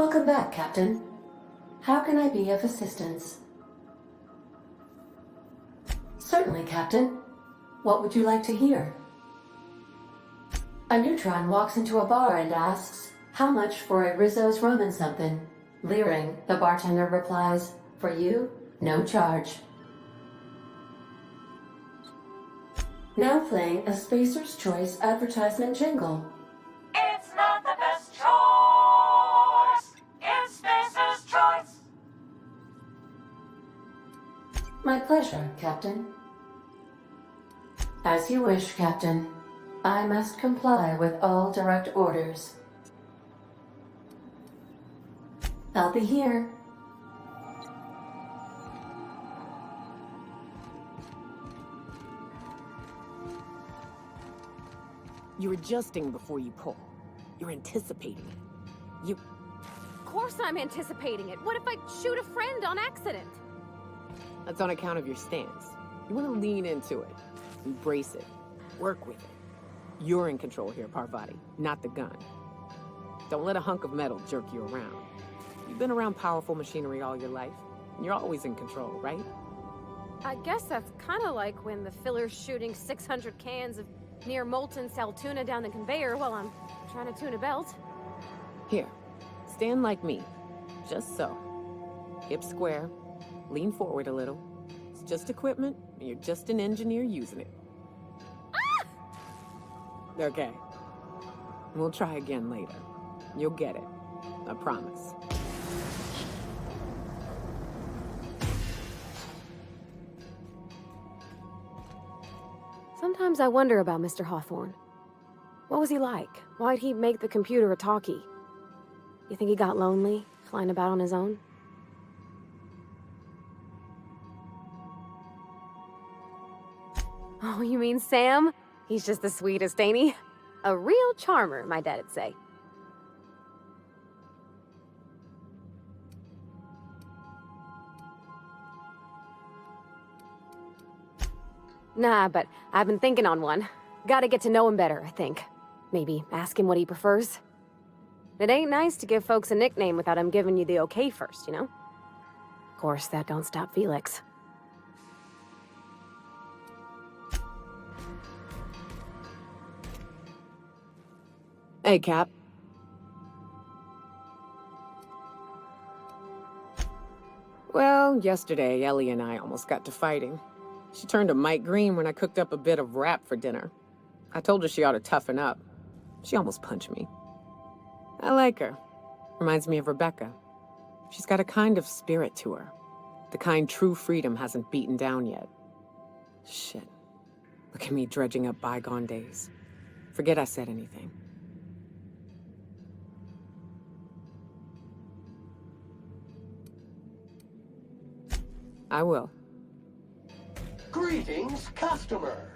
Welcome back, Captain. How can I be of assistance? Certainly, Captain. What would you like to hear? A neutron walks into a bar and asks, "How much for a Rizzo's rum and something?" Leering, the bartender replies, "For you, no charge." Now playing a Spacer's Choice advertisement jingle. It's not the best choice. It's Spacer's Choice. My pleasure, Captain. As you wish, Captain. I must comply with all direct orders. I'll be here. You're adjusting before you pull. You're anticipating it. Of course I'm anticipating it. What if I shoot a friend on accident? That's on account of your stance. You want to lean into it. Embrace it. Work with it. You're in control here, Parvati, not the gun. Don't let a hunk of metal jerk you around. You've been around powerful machinery all your life, and you're always in control, right? I guess that's kind of like when the filler's shooting 600 cans of near molten cell tuna down the conveyor while I'm trying to tune a belt. Here, stand like me. Just so. Hips square. Lean forward a little. It's just equipment, and you're just an engineer using it. Ah! Okay. We'll try again later. You'll get it. I promise. Sometimes I wonder about Mr. Hawthorne. What was he like? Why'd he make the computer a talkie? You think he got lonely, flying about on his own? Oh, you mean Sam? He's just the sweetest, ain't he? A real charmer, my dad'd say. Nah, but I've been thinking on one. Gotta get to know him better, I think. Maybe ask him what he prefers. It ain't nice to give folks a nickname without him giving you the okay first, you know? Of course, that don't stop Felix. Hey, Cap. Well, yesterday, Ellie and I almost got to fighting. She turned to Mike Green when I cooked up a bit of wrap for dinner. I told her she ought to toughen up. She almost punched me. I like her. Reminds me of Rebecca. She's got a kind of spirit to her. The kind true freedom hasn't beaten down yet. Shit. Look at me dredging up bygone days. Forget I said anything. I will. Greetings, customer.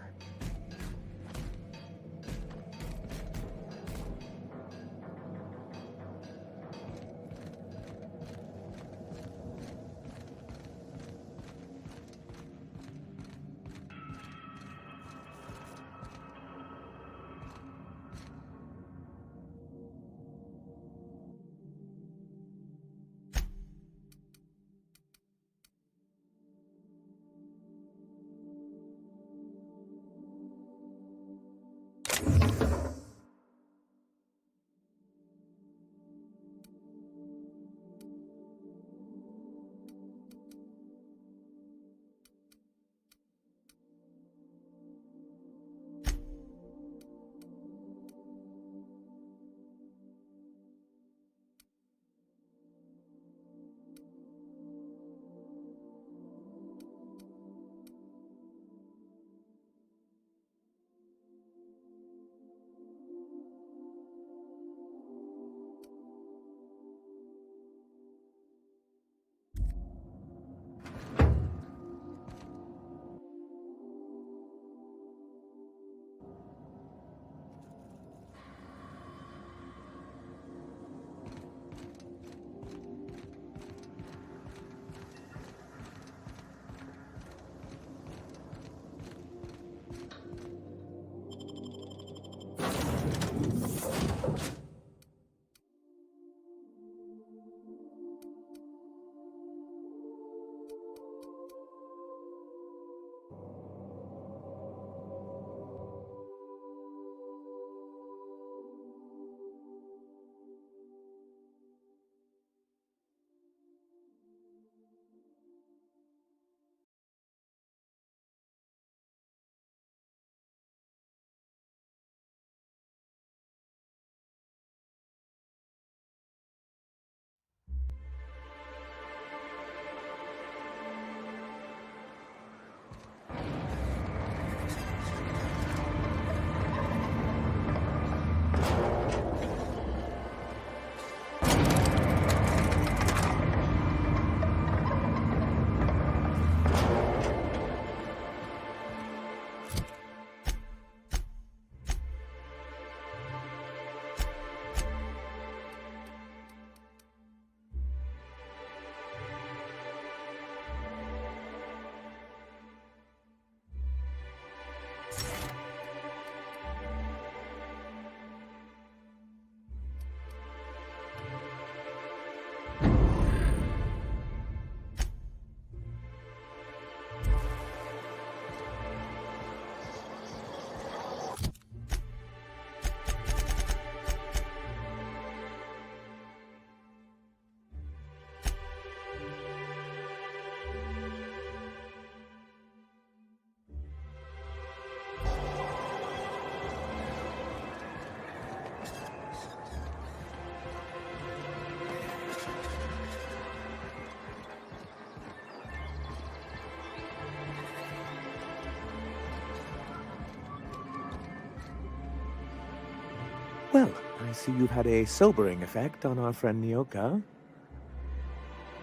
Well, I see you've had a sobering effect on our friend Nyoka.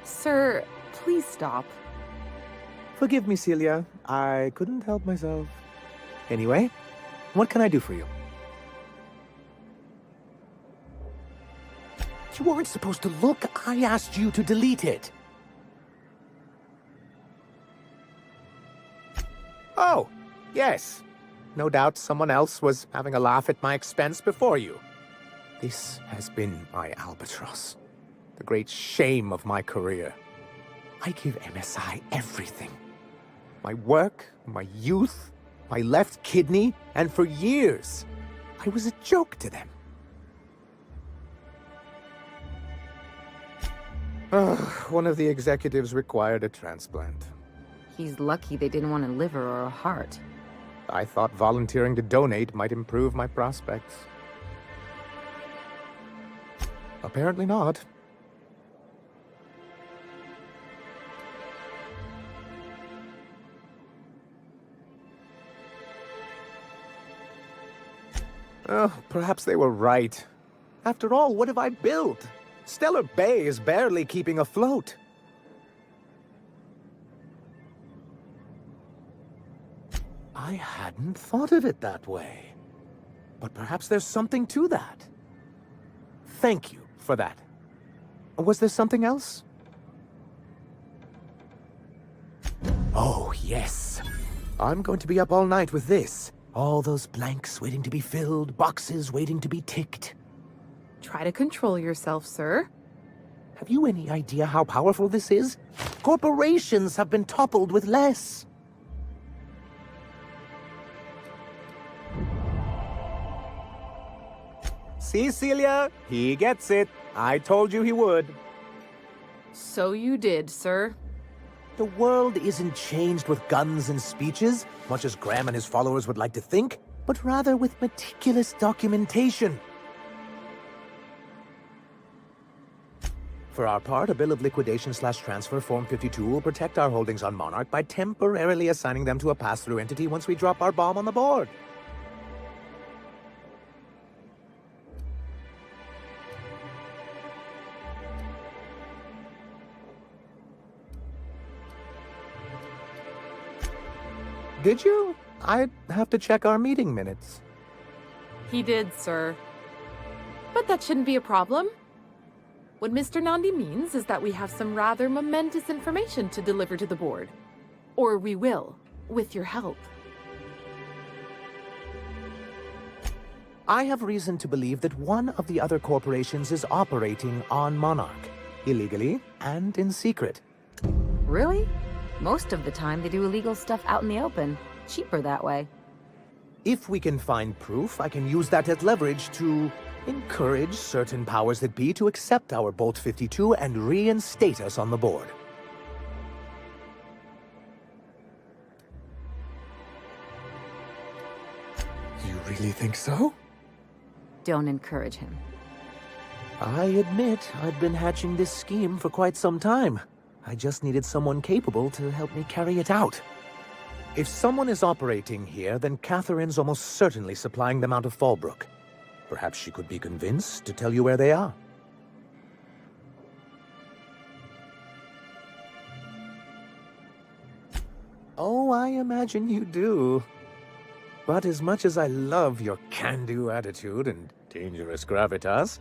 Sir, please stop. Forgive me, Celia. I couldn't help myself. Anyway, what can I do for you? You weren't supposed to look. I asked you to delete it. Oh, yes. No doubt someone else was having a laugh at my expense before you. This has been my albatross. The great shame of my career. I give MSI everything. My work, my youth, my left kidney, and for years, I was a joke to them. One of the executives required a transplant. He's lucky they didn't want a liver or a heart. I thought volunteering to donate might improve my prospects. Apparently not. Oh, perhaps they were right. After all, what have I built? Stellar Bay is barely keeping afloat. I hadn't thought of it that way. But perhaps there's something to that. Thank you for that. Was there something else? Oh, yes. I'm going to be up all night with this. All those blanks waiting to be filled, boxes waiting to be ticked. Try to control yourself, sir. Have you any idea how powerful this is? Corporations have been toppled with less. See, Celia? He gets it. I told you he would. So you did, sir. The world isn't changed with guns and speeches, much as Graham and his followers would like to think, but rather with meticulous documentation. For our part, a bill of liquidation/transfer Form 52 will protect our holdings on Monarch by temporarily assigning them to a pass-through entity once we drop our bomb on the board. Did you? I'd have to check our meeting minutes. He did, sir. But that shouldn't be a problem. What Mr. Nandi means is that we have some rather momentous information to deliver to the board. Or we will, with your help. I have reason to believe that one of the other corporations is operating on Monarch, illegally and in secret. Really? Most of the time they do illegal stuff out in the open. Cheaper that way. If we can find proof, I can use that as leverage to encourage certain powers that be to accept our Bolt 52 and reinstate us on the board. You really think so? Don't encourage him. I admit I'd been hatching this scheme for quite some time. I just needed someone capable to help me carry it out. If someone is operating here, then Catherine's almost certainly supplying them out of Fallbrook. Perhaps she could be convinced to tell you where they are. Oh, I imagine you do. But as much as I love your can-do attitude and dangerous gravitas,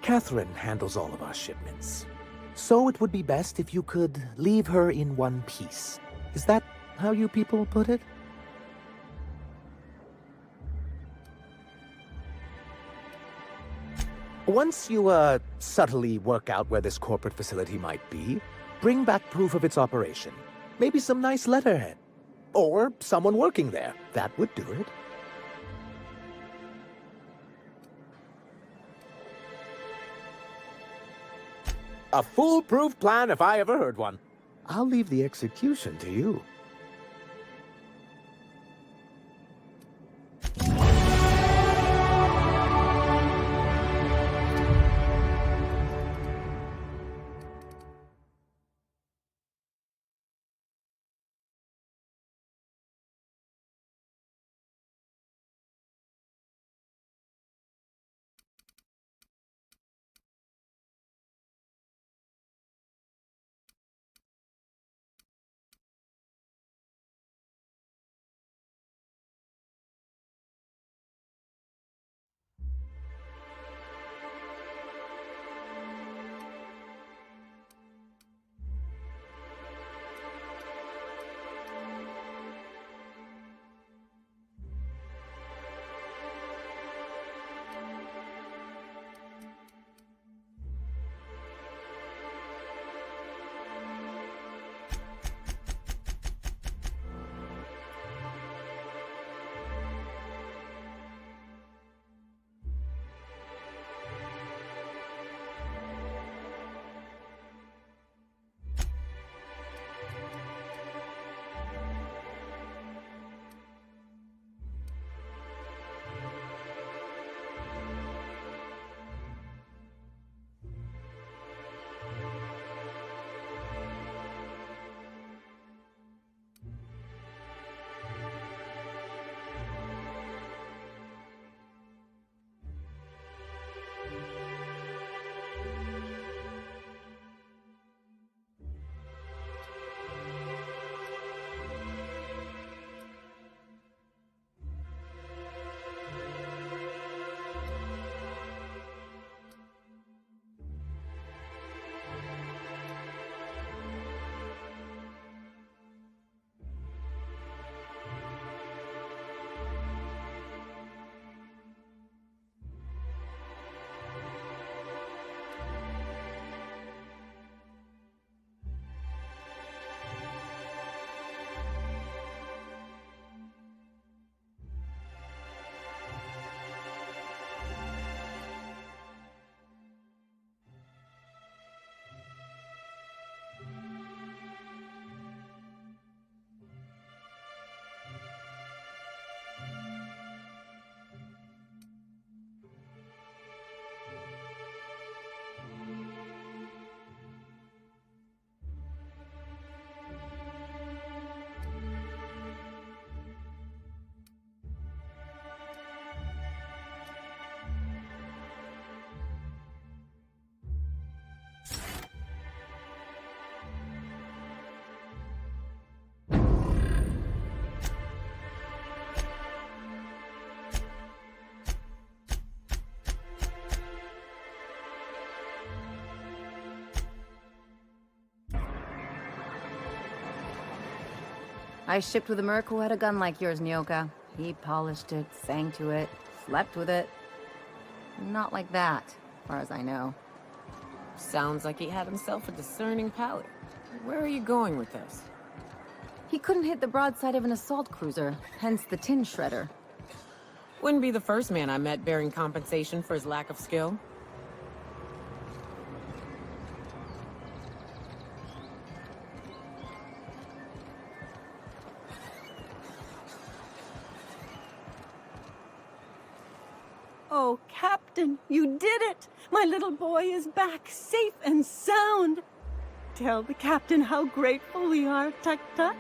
Catherine handles all of our shipments. So it would be best if you could leave her in one piece. Is that how you people put it? Once you, subtly work out where this corporate facility might be, bring back proof of its operation. Maybe some nice letterhead. Or someone working there. That would do it. A foolproof plan if I ever heard one. I'll leave the execution to you. I shipped with a merc who had a gun like yours, Nyoka. He polished it, sang to it, slept with it. Not like that, as far as I know. Sounds like he had himself a discerning palate. Where are you going with this? He couldn't hit the broadside of an assault cruiser, hence the tin shredder. Wouldn't be the first man I met bearing compensation for his lack of skill. Oh, Captain, you did it! My little boy is back, safe and sound! Tell the Captain how grateful we are, Tuk-Tuk.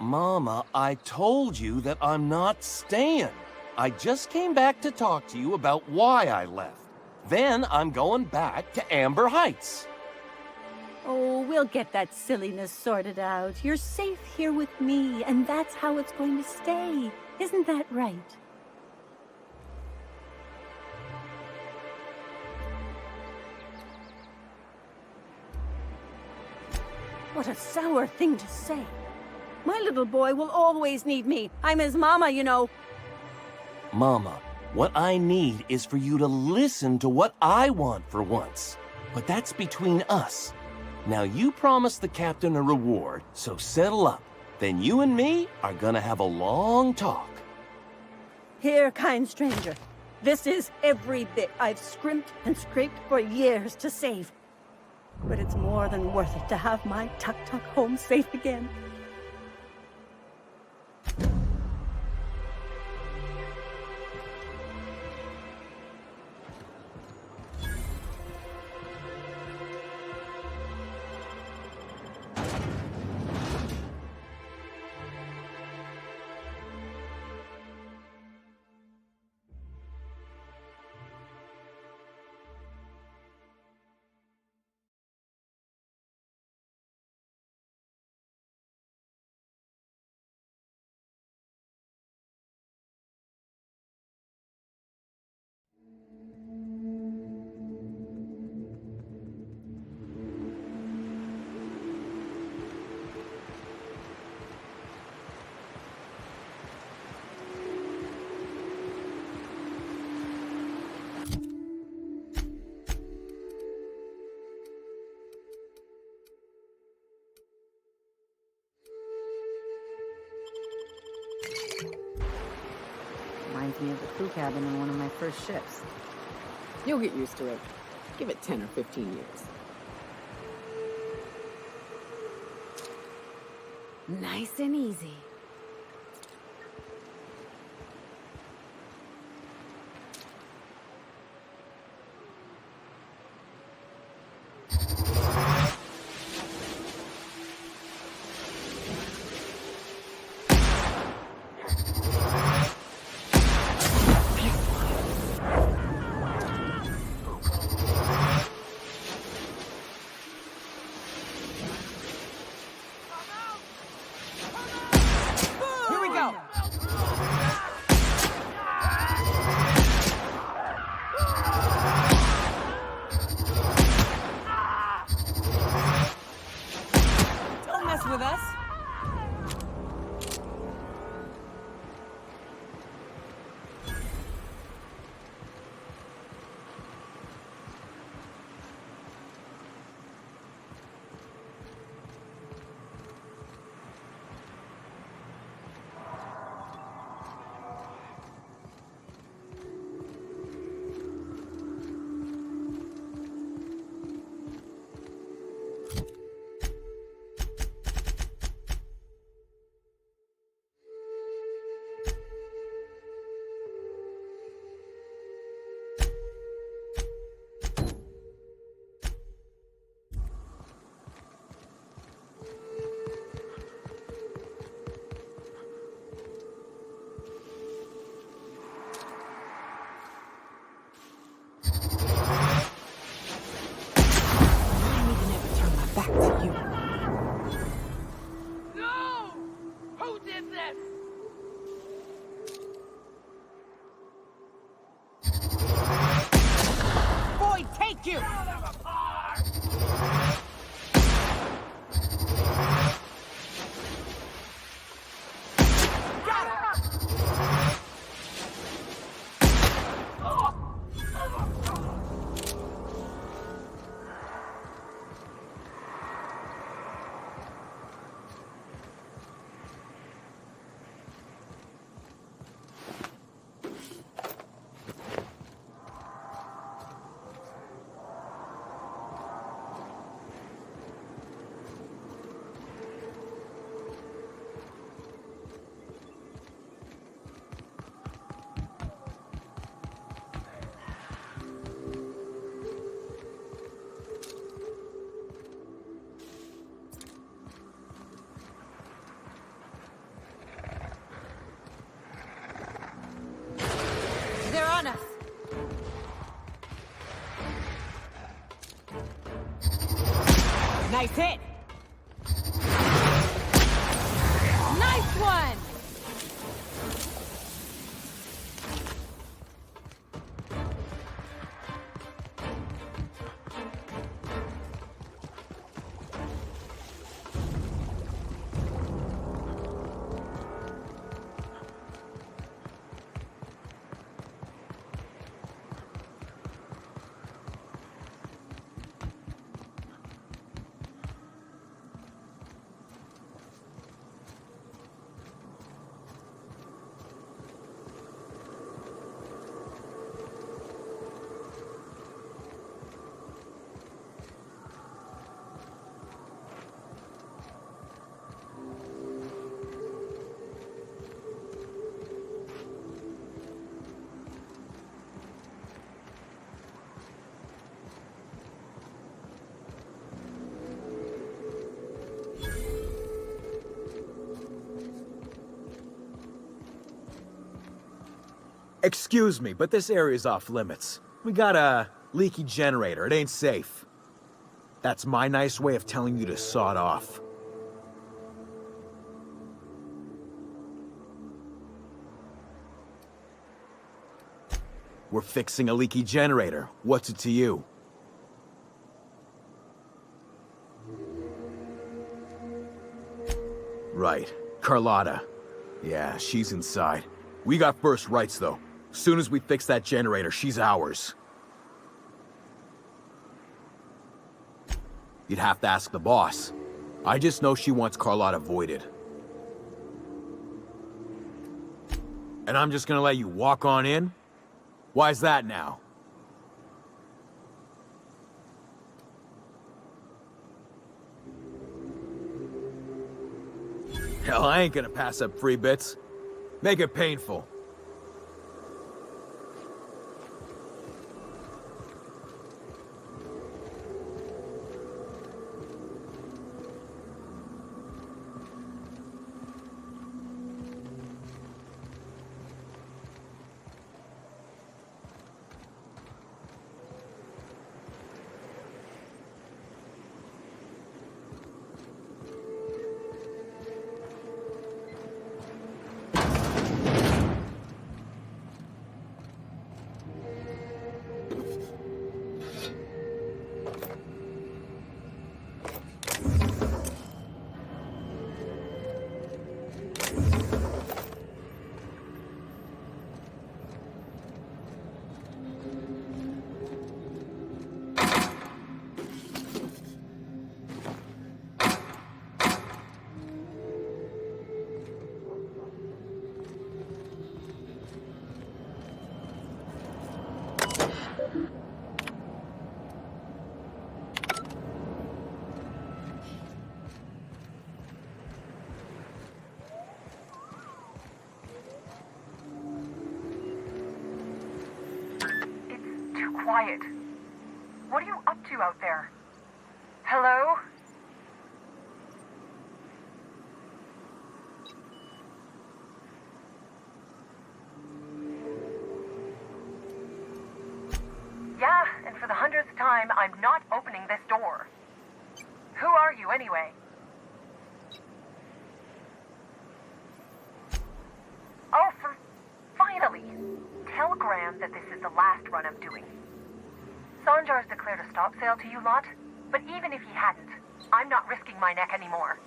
Mama, I told you that I'm not staying. I just came back to talk to you about why I left. Then I'm going back to Amber Heights. Oh, we'll get that silliness sorted out. You're safe here with me, and that's how it's going to stay. Isn't that right? What a sour thing to say. My little boy will always need me. I'm his mama, you know. Mama, what I need is for you to listen to what I want for once. But that's between us. Now you promised the captain a reward, so settle up. Then you and me are gonna have a long talk. Here, kind stranger. This is every bit I've scrimped and scraped for years to save. But it's more than worth it to have my Tuk-Tuk home safe again. Reminds me of the crew cabin in one of my first ships. You'll get used to it. Give it 10 or 15 years. Nice and easy. Nice hit! Nice one! Excuse me, but this area's off limits. We got a leaky generator. It ain't safe. That's my nice way of telling you to sod off. We're fixing a leaky generator. What's it to you? Right. Carlotta. Yeah, she's inside. We got first rights, though. Soon as we fix that generator, she's ours. You'd have to ask the boss. I just know she wants Carlotta voided. And I'm just gonna let you walk on in? Why's that now? Hell, I ain't gonna pass up free bits. Make it painful. Quiet. What are you up to out there? Hello? Yeah, and for the 100th time, I'm not opening this door. Who are you, anyway? Oh, finally! Tell Graham that this is the last run I'm doing. Sanjar's declared a stop sale to you lot, but even if he hadn't, I'm not risking my neck anymore.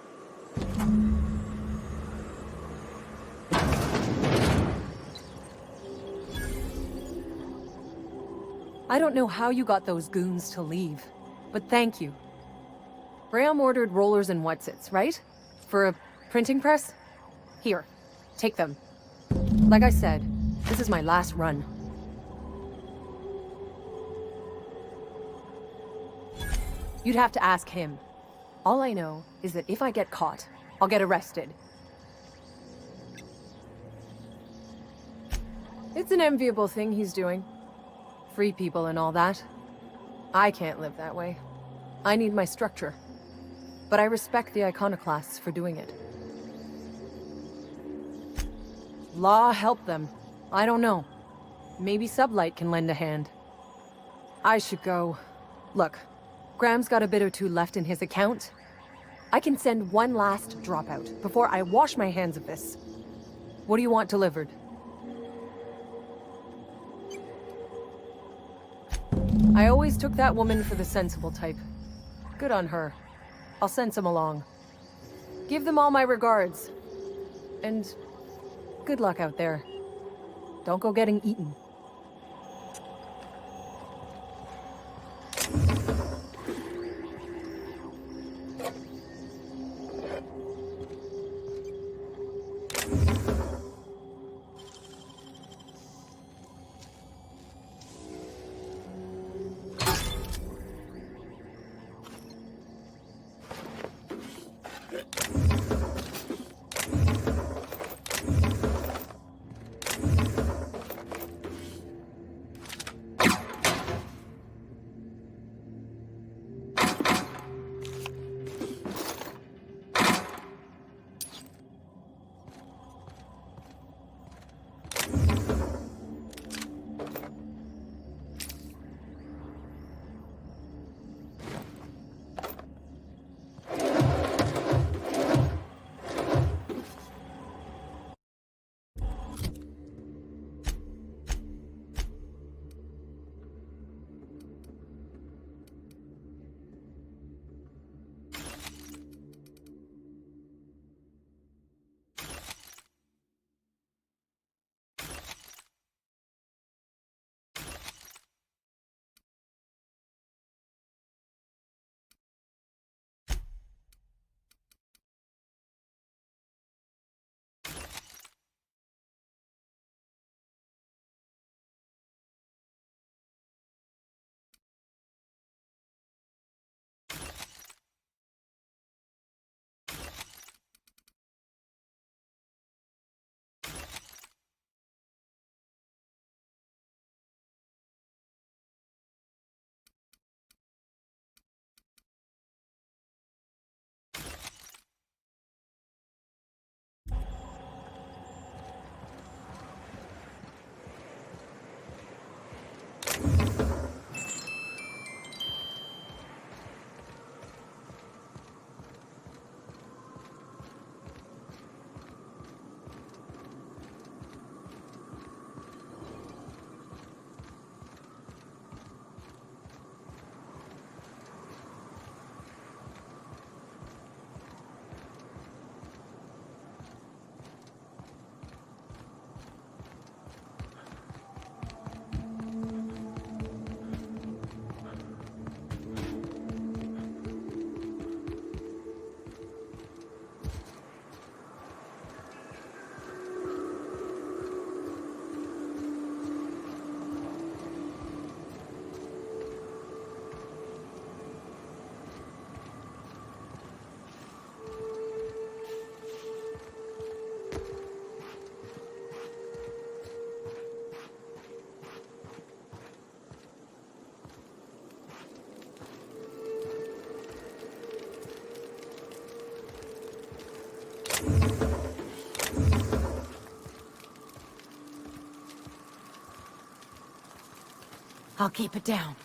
I don't know how you got those goons to leave, but thank you. Graham ordered rollers and whatsits, right? For a printing press? Here, take them. Like I said, this is my last run. You'd have to ask him. All I know is that if I get caught, I'll get arrested. It's an enviable thing he's doing. Free people and all that. I can't live that way. I need my structure. But I respect the iconoclasts for doing it. Law help them. I don't know. Maybe Sublight can lend a hand. I should go. Look, Graham's got a bit or two left in his account. I can send one last dropout before I wash my hands of this. What do you want delivered? I always took that woman for the sensible type. Good on her. I'll send some along. Give them all my regards. And good luck out there. Don't go getting eaten. I'll keep it down.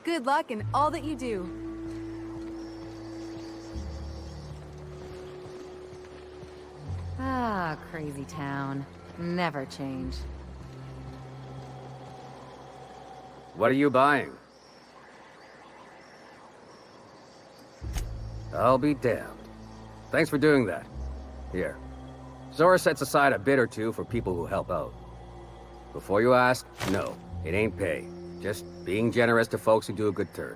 Good luck in all that you do. Ah, crazy town. Never change. What are you buying? I'll be damned. Thanks for doing that. Here. Zora sets aside a bit or two for people who help out. Before you ask, no, it ain't pay. Just being generous to folks who do a good turn.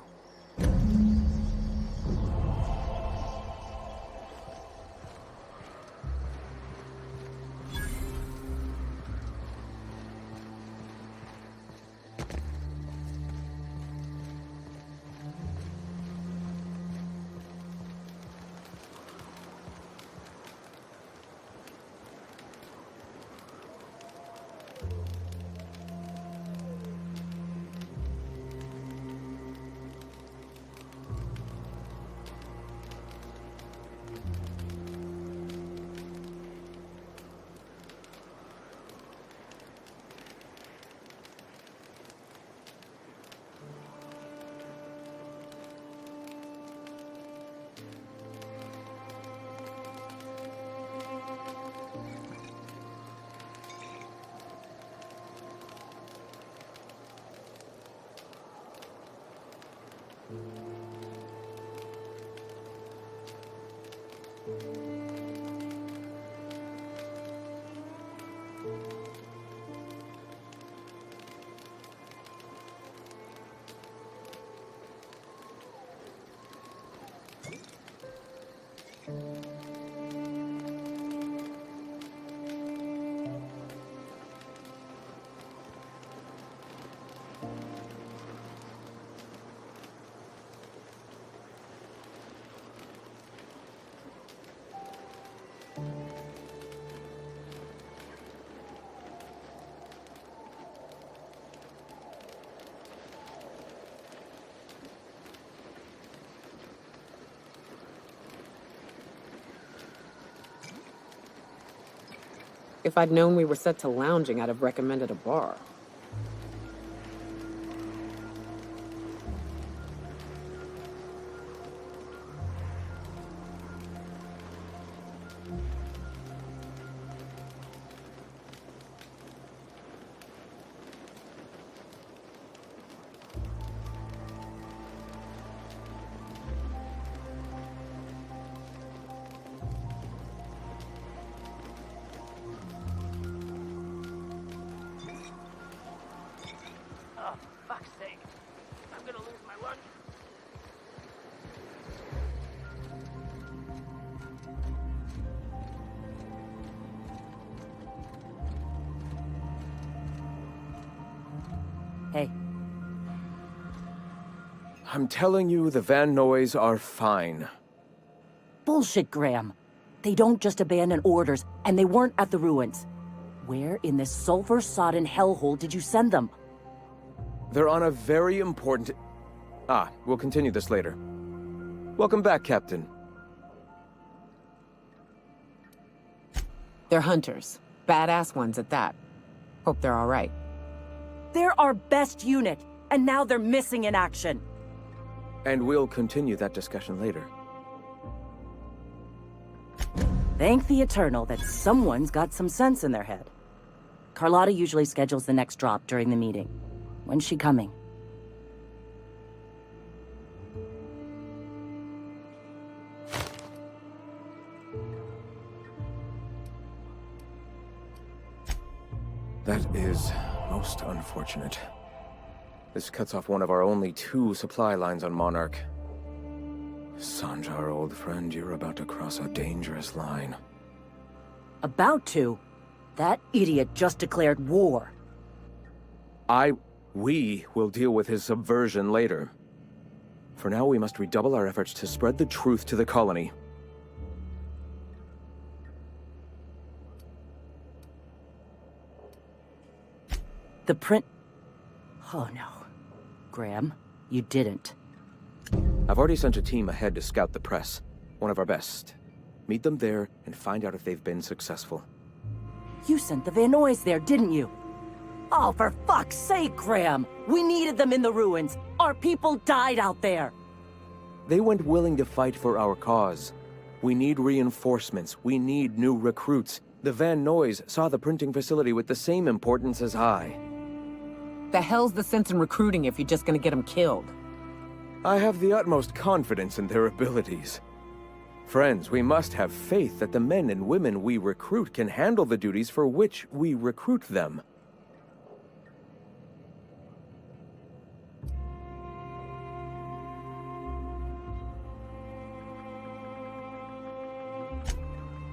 If I'd known we were set to lounging, I'd have recommended a bar. Hey. I'm telling you, the Van Noys are fine. Bullshit, Graham. They don't just abandon orders, and they weren't at the ruins. Where in this sulfur-sodden hellhole did you send them? They're on a very important... we'll continue this later. Welcome back, Captain. They're hunters. Badass ones at that. Hope they're all right. They're our best unit, and now they're missing in action. And we'll continue that discussion later. Thank the Eternal that someone's got some sense in their head. Carlotta usually schedules the next drop during the meeting. When's she coming? That is most unfortunate. This cuts off one of our only 2 supply lines on Monarch. Sanjar, old friend, you're about to cross a dangerous line. About to? That idiot just declared war. We will deal with his subversion later. For now, we must redouble our efforts to spread the truth to the colony. The print... Oh no. Graham, you didn't. I've already sent a team ahead to scout the press. One of our best. Meet them there and find out if they've been successful. You sent the Van Noys there, didn't you? Oh, for fuck's sake, Graham! We needed them in the ruins! Our people died out there. They went willing to fight for our cause. We need reinforcements. We need new recruits. The Van Noys saw the printing facility with the same importance as I. The hell's the sense in recruiting if you're just gonna get them killed? I have the utmost confidence in their abilities. Friends, we must have faith that the men and women we recruit can handle the duties for which we recruit them.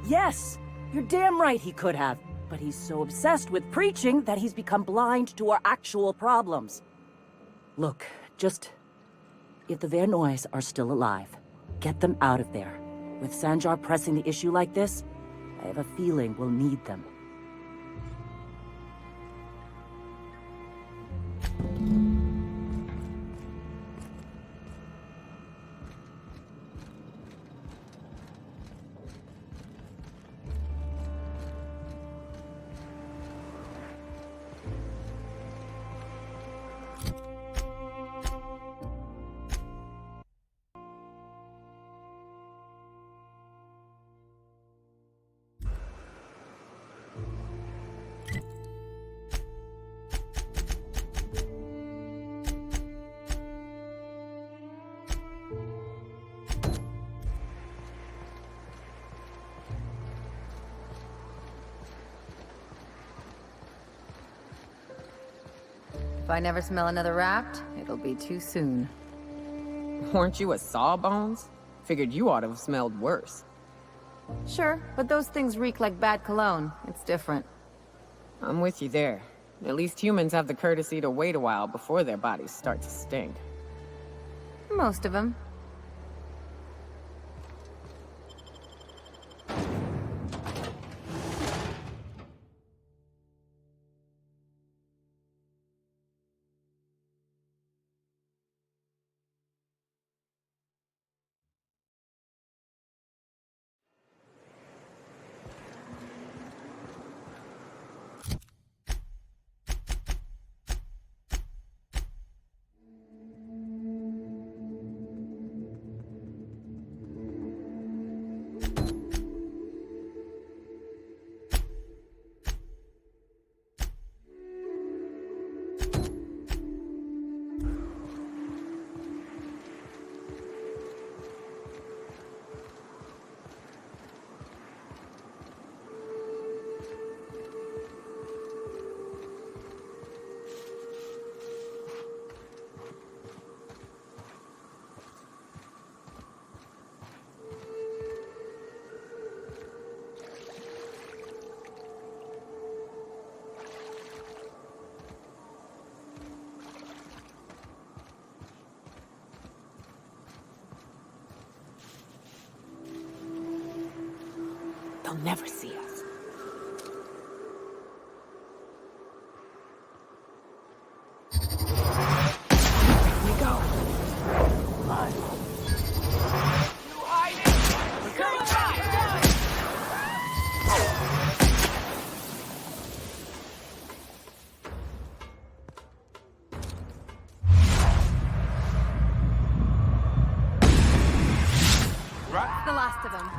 Yes, you're damn right he could have. But he's so obsessed with preaching that he's become blind to our actual problems. Look, just... if the Van Noys are still alive, get them out of there. With Sanjar pressing the issue like this, I have a feeling we'll need them. If I never smell another raft, it'll be too soon. Weren't you a Sawbones? Figured you ought to have smelled worse. Sure, but those things reek like bad cologne. It's different. I'm with you there. At least humans have the courtesy to wait a while before their bodies start to stink. Most of them. They'll never see us. Here we go. Run. You hiding! The last of them.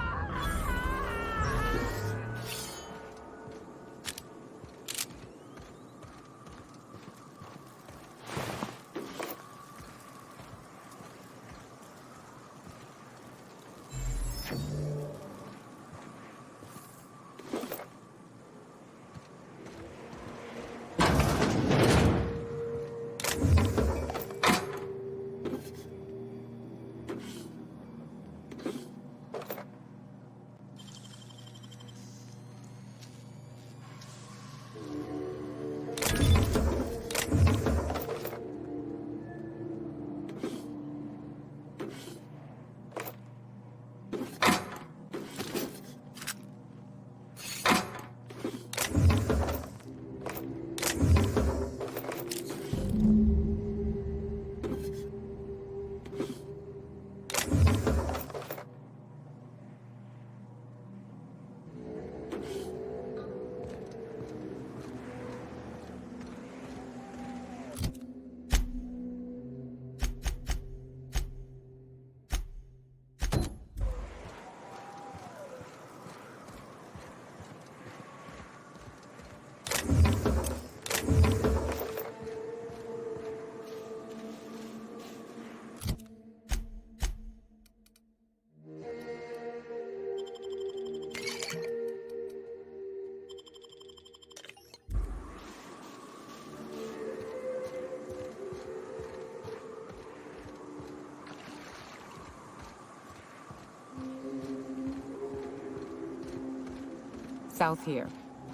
South here.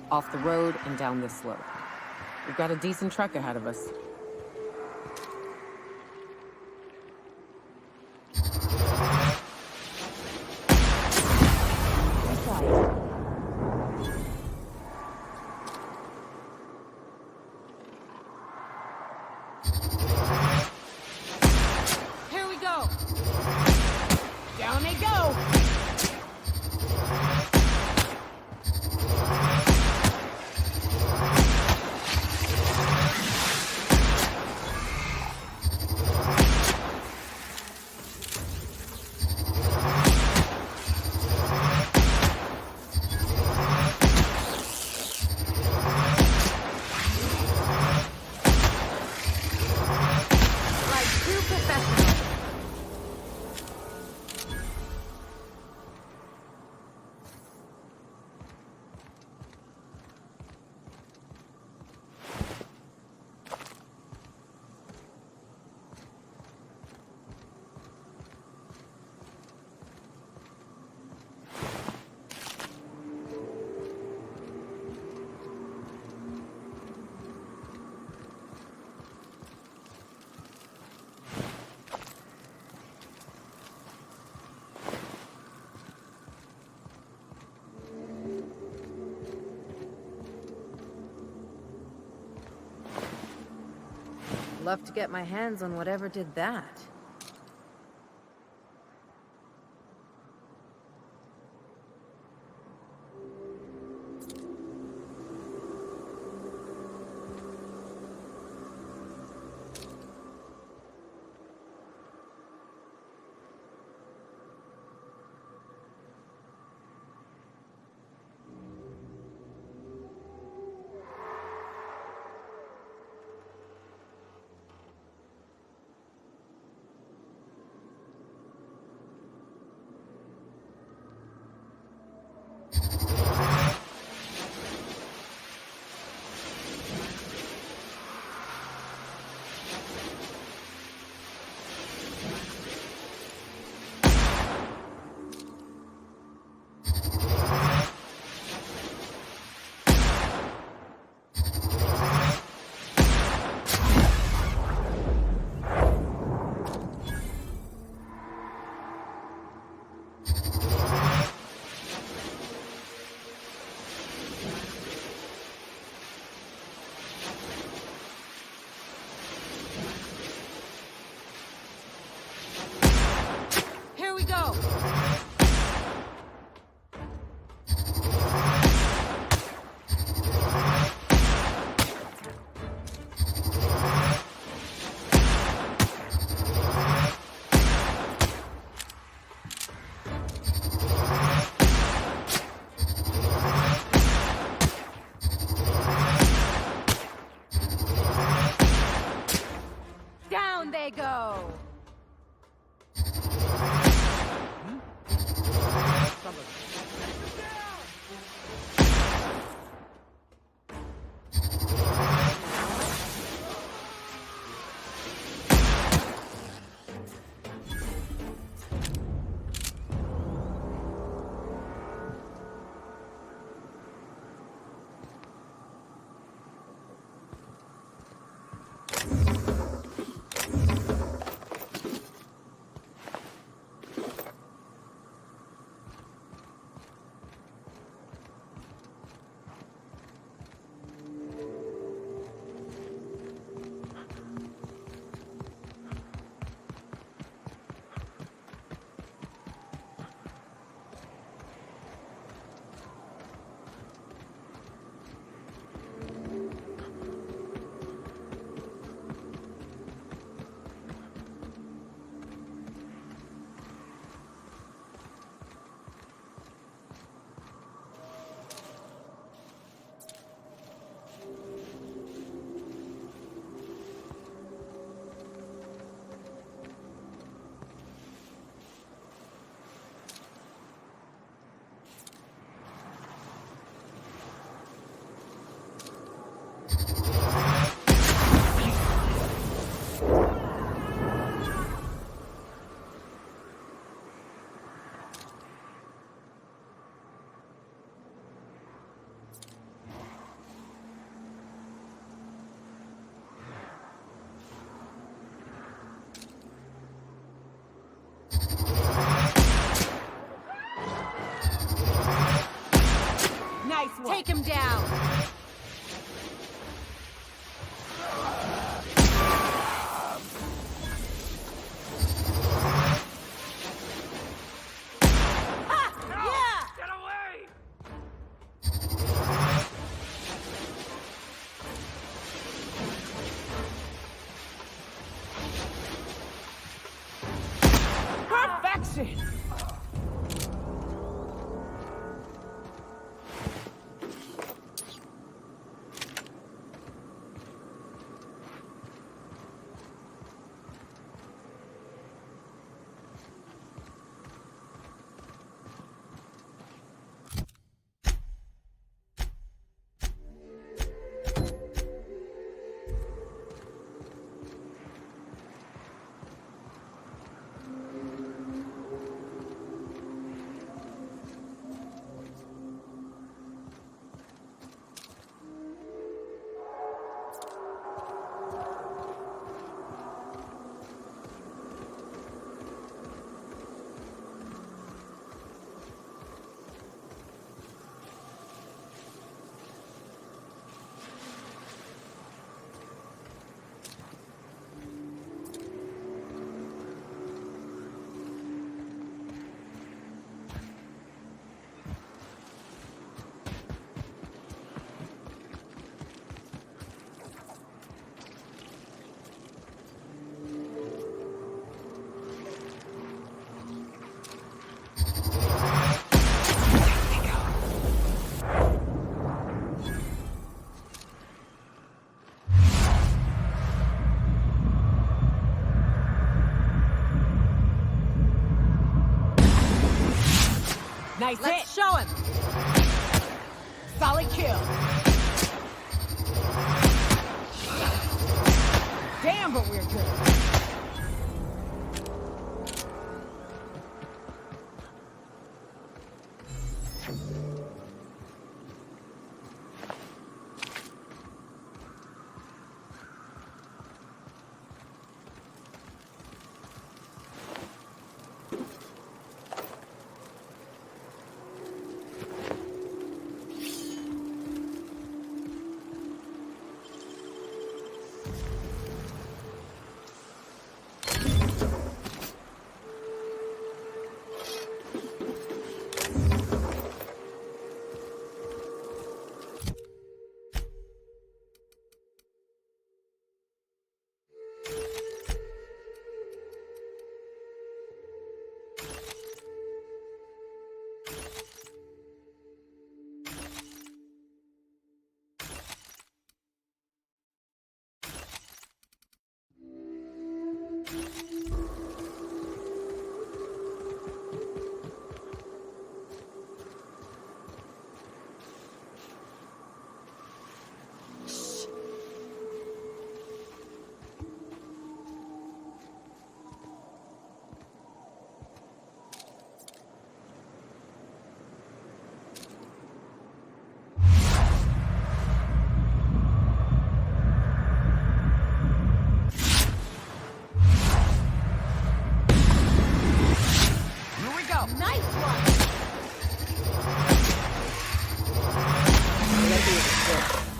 Off the road and down this slope. We've got a decent trek ahead of us. Here we go! Down they go! Love to get my hands on whatever did that. Nice Let's hit. show him. Solid kill. Damn, but we're good.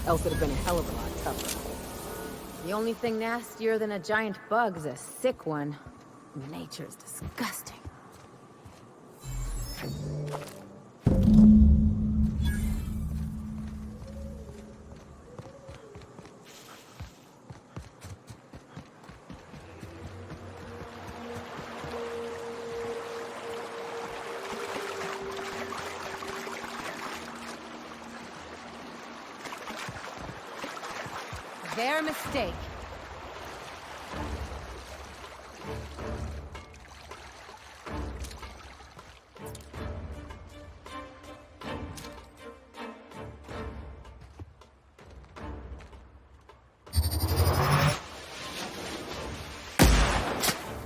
Else it'd have been a hell of a lot tougher. The only thing nastier than a giant bug's a sick one. Nature's disgusting. Their mistake.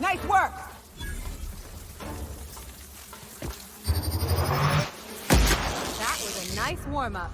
Nice work! That was a nice warm-up.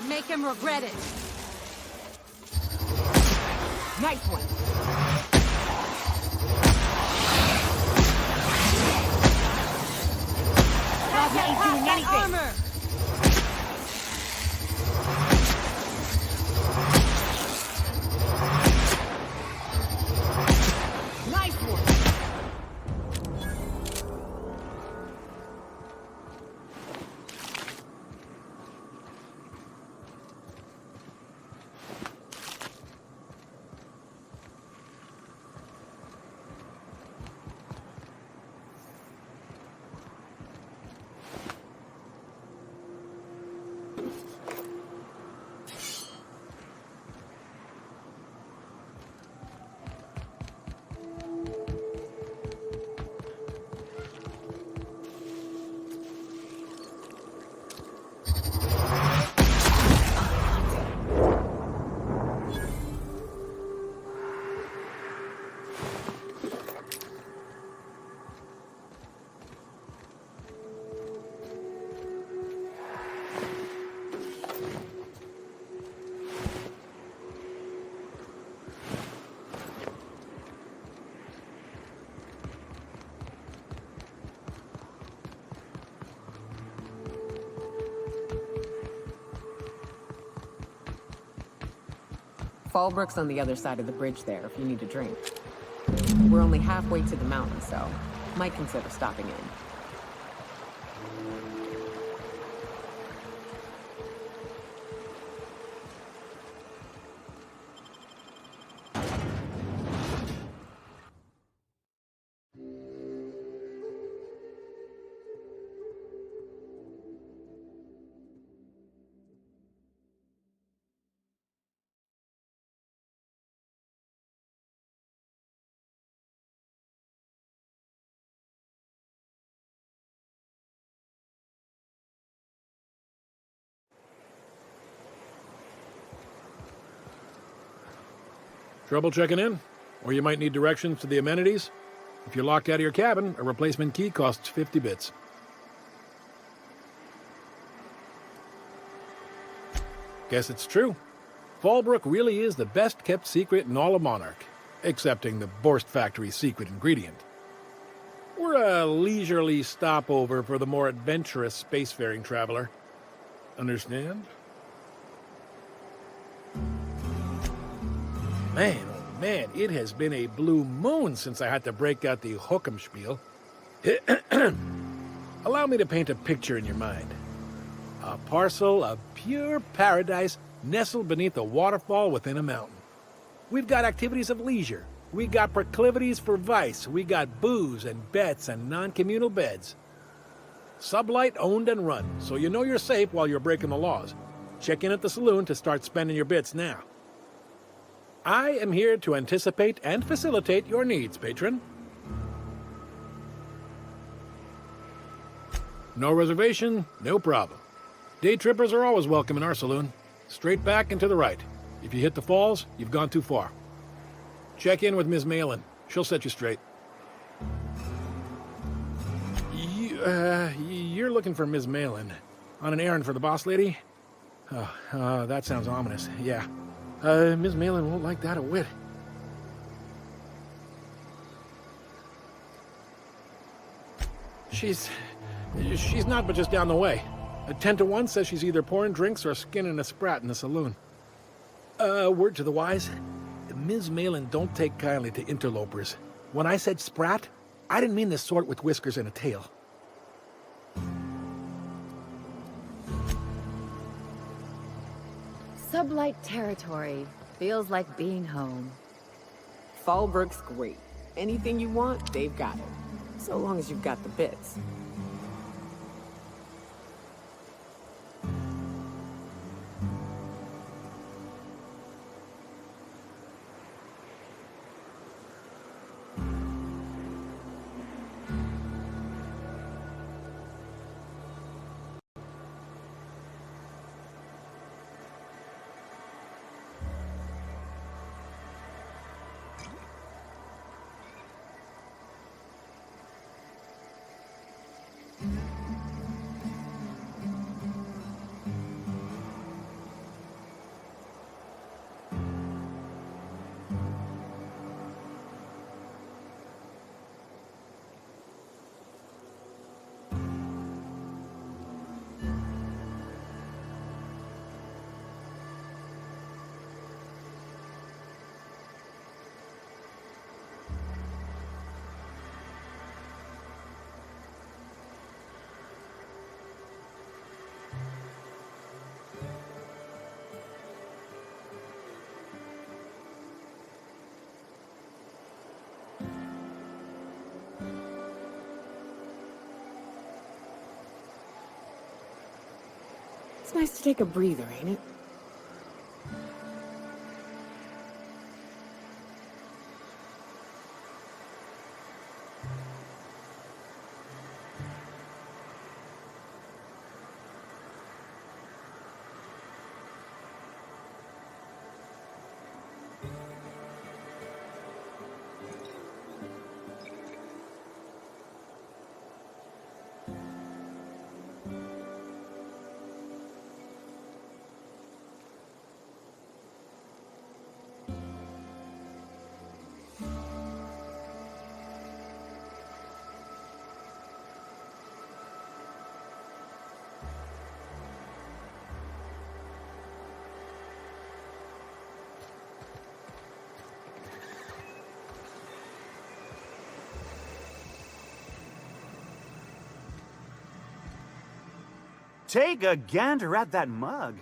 Make him regret it. Nice one. Plasma ain't doing anything. Armor. Nice one. Fallbrook's on the other side of the bridge there if you need a drink. We're only halfway to the mountain, so might consider stopping in. Trouble checking in? Or you might need directions to the amenities? If you're locked out of your cabin, a replacement key costs 50 bits. Guess it's true. Fallbrook really is the best-kept secret in all of Monarch, excepting the Borst Factory's secret ingredient. We're a leisurely stopover for the more adventurous spacefaring traveler. Understand? Man, oh man, it has been a blue moon since I had to break out the hook'em spiel. Allow me to paint a picture in your mind. A parcel of pure paradise nestled beneath a waterfall within a mountain. We've got activities of leisure. We got proclivities for vice. We got booze and bets and non-communal beds. Sublight owned and run, so you know you're safe while you're breaking the laws. Check in at the saloon to start spending your bits now. I am here to anticipate and facilitate your needs, patron. No reservation, no problem. Day trippers are always welcome in our saloon. Straight back and to the right. If you hit the falls, you've gone too far. Check in with Ms. Malin. She'll set you straight. You're looking for Ms. Malin. On an errand for the boss lady? Oh, that sounds ominous. Yeah. Ms. Malin won't like that a whit. She's not but just down the way. 10 to 1 says she's either pouring drinks or skinning a sprat in the saloon. Word to the wise, Ms. Malin don't take kindly to interlopers. When I said sprat, I didn't mean the sort with whiskers and a tail. Sublight territory. Feels like being home. Fallbrook's great. Anything you want, they've got it. So long as you've got the bits. It's nice to take a breather, ain't it? Take a gander at that mug.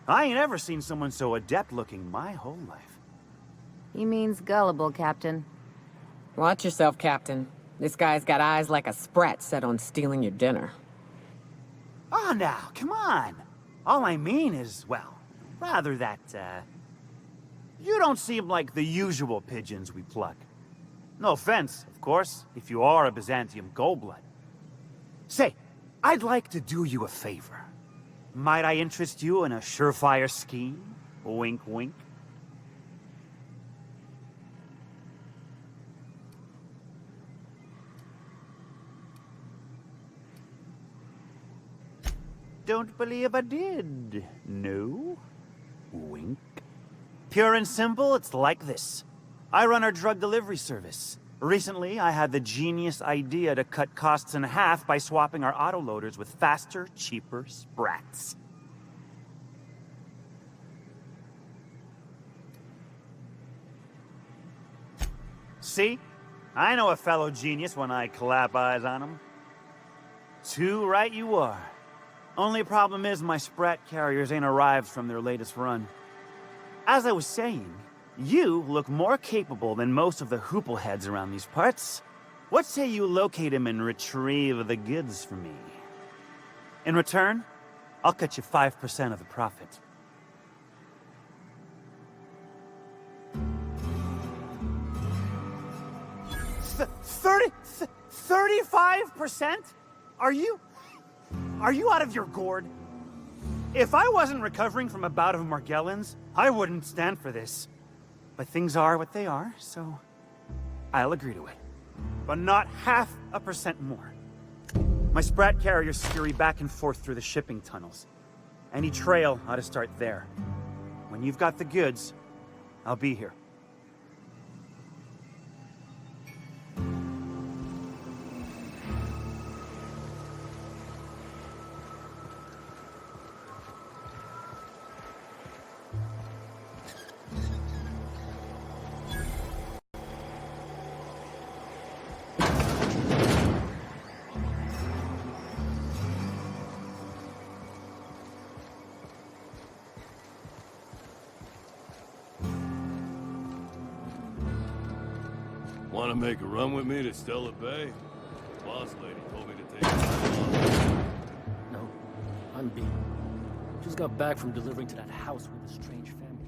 I ain't ever seen someone so adept-looking my whole life. He means gullible, Captain. Watch yourself, Captain. This guy's got eyes like a sprat set on stealing your dinner. Oh, now, come on. All I mean is, well, rather that, you don't seem like the usual pigeons we pluck. No offense, of course, if you are a Byzantium goldblood. Say, I'd like to do you a favor. Might I interest you in a surefire scheme? Wink, wink. Don't believe I did. No? Wink. Pure and simple, it's like this. I run our drug delivery service. Recently, I had the genius idea to cut costs in half by swapping our autoloaders with faster, cheaper sprats. See? I know a fellow genius when I clap eyes on him. Too right you are. Only problem is my sprat carriers ain't arrived from their latest run. As I was saying, you look more capable than most of the hoople heads around these parts. What say you locate him and retrieve the goods for me? In return, I'll cut you 5% of the profit. 35%? Are you out of your gourd? If I wasn't recovering from a bout of Margellans, I wouldn't stand for this. But things are what they are, so I'll agree to it. But not 0.5% more. My sprat carriers scurry back and forth through the shipping tunnels. Any trail ought to start there. When you've got the goods, I'll be here. Want to make a run with me to Stella Bay? The boss lady told me to take it. No, I'm B. Just got back from delivering to that house with a strange family.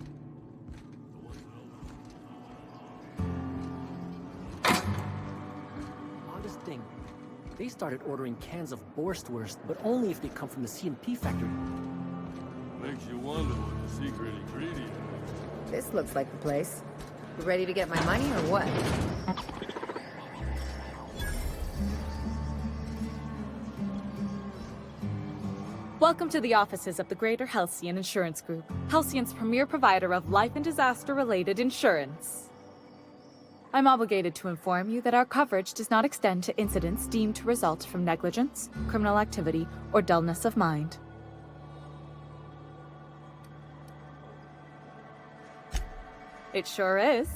Oddest thing, they started ordering cans of Borstwurst, but only if they come from the C&P factory. Makes you wonder what the secret ingredient is. This looks like the place. You ready to get my money or what? Welcome to the offices of the Greater Halcyon Insurance Group, Halcyon's premier provider of life and disaster-related insurance. I'm obligated to inform you that our coverage does not extend to incidents deemed to result from negligence, criminal activity, or dullness of mind. It sure is.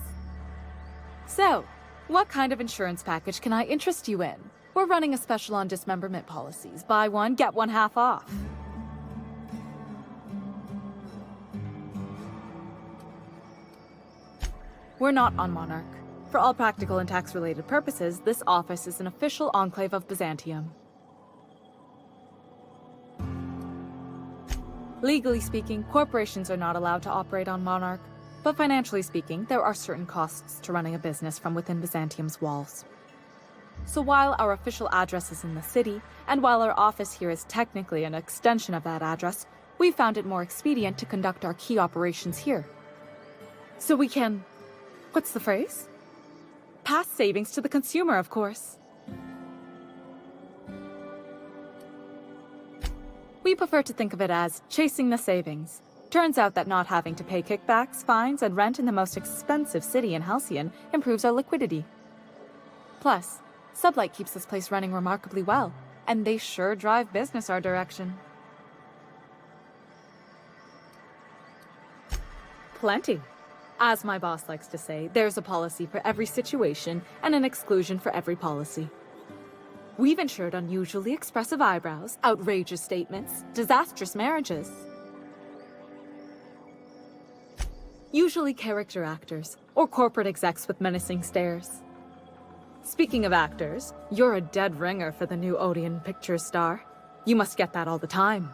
So, what kind of insurance package can I interest you in? We're running a special on dismemberment policies. Buy one, get one half off. We're not on Monarch. For all practical and tax-related purposes, this office is an official enclave of Byzantium. Legally speaking, corporations are not allowed to operate on Monarch, but financially speaking, there are certain costs to running a business from within Byzantium's walls. So while our official address is in the city, and while our office here is technically an extension of that address, we found it more expedient to conduct our key operations here. So we can... what's the phrase? Pass savings to the consumer, of course. We prefer to think of it as chasing the savings. Turns out that not having to pay kickbacks, fines, and rent in the most expensive city in Halcyon improves our liquidity. Plus, Sublight keeps this place running remarkably well, and they sure drive business our direction. Plenty. As my boss likes to say, there's a policy for every situation and an exclusion for every policy. We've insured unusually expressive eyebrows, outrageous statements, disastrous marriages. Usually character actors, or corporate execs with menacing stares. Speaking of actors, you're a dead ringer for the new Odeon Pictures star. You must get that all the time.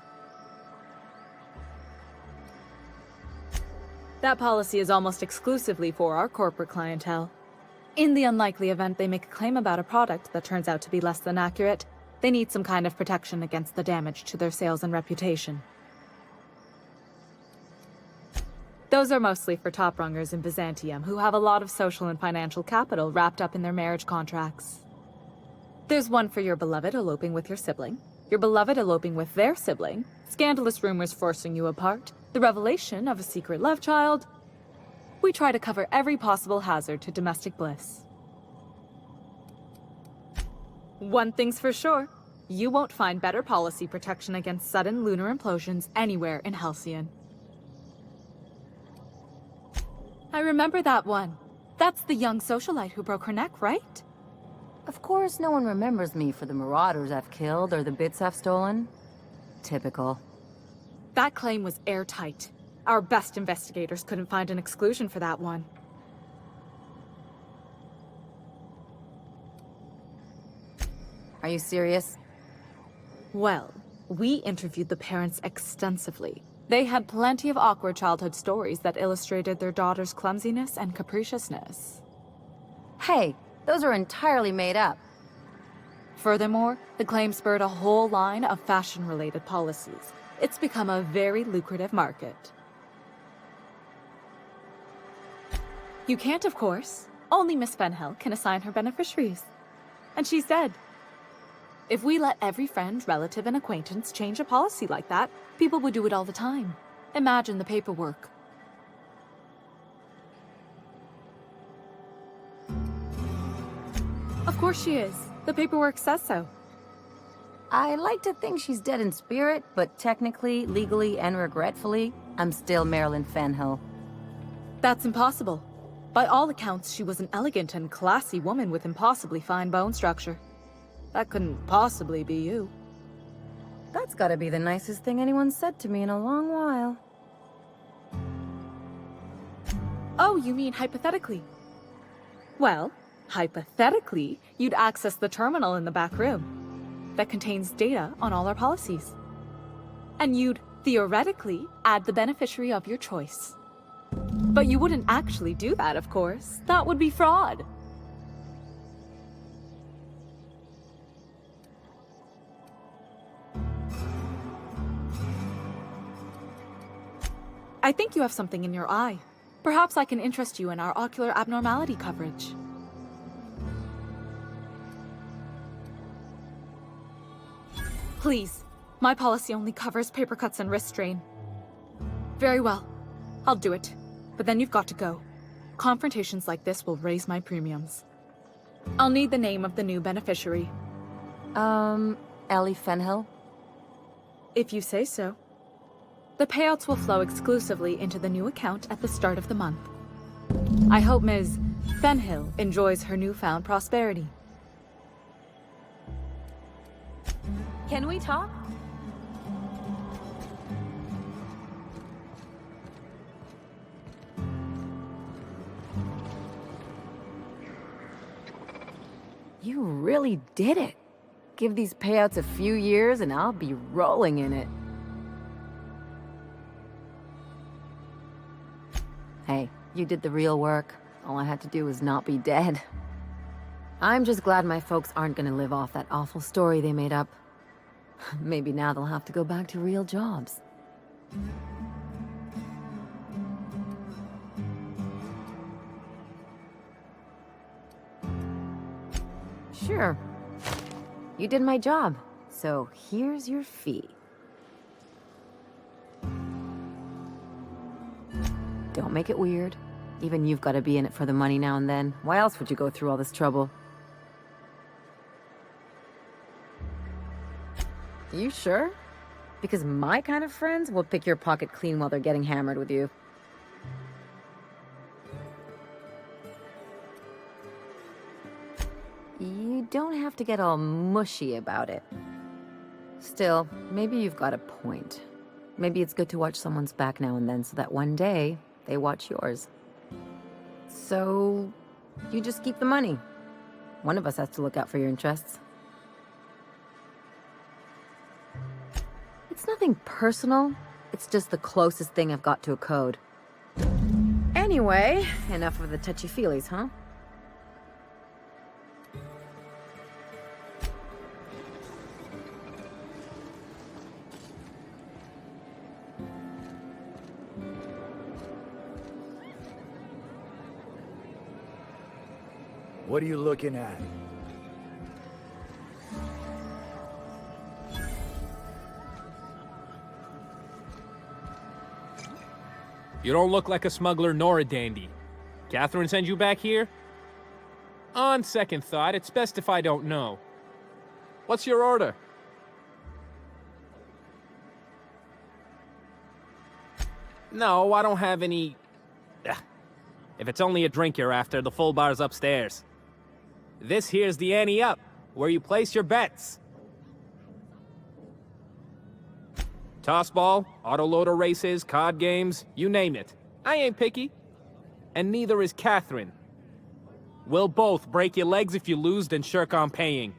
That policy is almost exclusively for our corporate clientele. In the unlikely event they make a claim about a product that turns out to be less than accurate, they need some kind of protection against the damage to their sales and reputation. Those are mostly for top-rungers in Byzantium who have a lot of social and financial capital wrapped up in their marriage contracts. There's one for your beloved eloping with your sibling, your beloved eloping with their sibling, scandalous rumors forcing you apart, the revelation of a secret love child. We try to cover every possible hazard to domestic bliss. One thing's for sure, you won't find better policy protection against sudden lunar implosions anywhere in Halcyon. I remember that one. That's the young socialite who broke her neck, right? Of course no one remembers me for the marauders I've killed or the bits I've stolen. Typical. That claim was airtight. Our best investigators couldn't find an exclusion for that one. Are you serious? Well, we interviewed the parents extensively. They had plenty of awkward childhood stories that illustrated their daughter's clumsiness and capriciousness. Hey, those are entirely made up. Furthermore, the claim spurred a whole line of fashion-related policies. It's become a very lucrative market. You can't, of course. Only Miss Fenhill can assign her beneficiaries. And she's dead. If we let every friend, relative, and acquaintance change a policy like that, people would do it all the time. Imagine the paperwork. Of course she is. The paperwork says so. I like to think she's dead in spirit, but technically, legally, and regretfully, I'm still Marilyn Fenhill. That's impossible. By all accounts, she was an elegant and classy woman with impossibly fine bone structure. That couldn't possibly be you. That's gotta be the nicest thing anyone's said to me in a long while. Oh, you mean hypothetically? Well, hypothetically, you'd access the terminal in the back room that contains data on all our policies. And you'd, theoretically, add the beneficiary of your choice. But you wouldn't actually do that, of course. That would be fraud. I think you have something in your eye. Perhaps I can interest you in our ocular abnormality coverage. Please, my policy only covers paper cuts and wrist strain. Very well, I'll do it. But then you've got to go. Confrontations like this will raise my premiums. I'll need the name of the new beneficiary. Ellie Fenhill? If you say so. The payouts will flow exclusively into the new account at the start of the month. I hope Ms. Fenhill enjoys her newfound prosperity. Can we talk? You really did it. Give these payouts a few years and I'll be rolling in it. Hey, you did the real work. All I had to do was not be dead. I'm just glad my folks aren't gonna live off that awful story they made up. Maybe now they'll have to go back to real jobs. Sure. You did my job, so here's your fee. Don't make it weird. Even you've got to be in it for the money now and then. Why else would you go through all this trouble? You sure? Because my kind of friends will pick your pocket clean while they're getting hammered with you. You don't have to get all mushy about it. Still, maybe you've got a point. Maybe it's good to watch someone's back now and then so that one day they watch yours. So, you just keep the money. One of us has to look out for your interests. It's nothing personal. It's just the closest thing I've got to a code. Anyway, enough of the touchy-feelies, huh? What are you looking at? You don't look like a smuggler nor a dandy. Catherine sent you back here? On second thought, it's best if I don't know. What's your order? No, I don't have any... Ugh. If it's only a drink you're after, the full bar's upstairs. This here's the ante up, where you place your bets. Toss ball, autoloader races, card games, you name it. I ain't picky. And neither is Catherine. We'll both break your legs if you lose, then shirk on paying.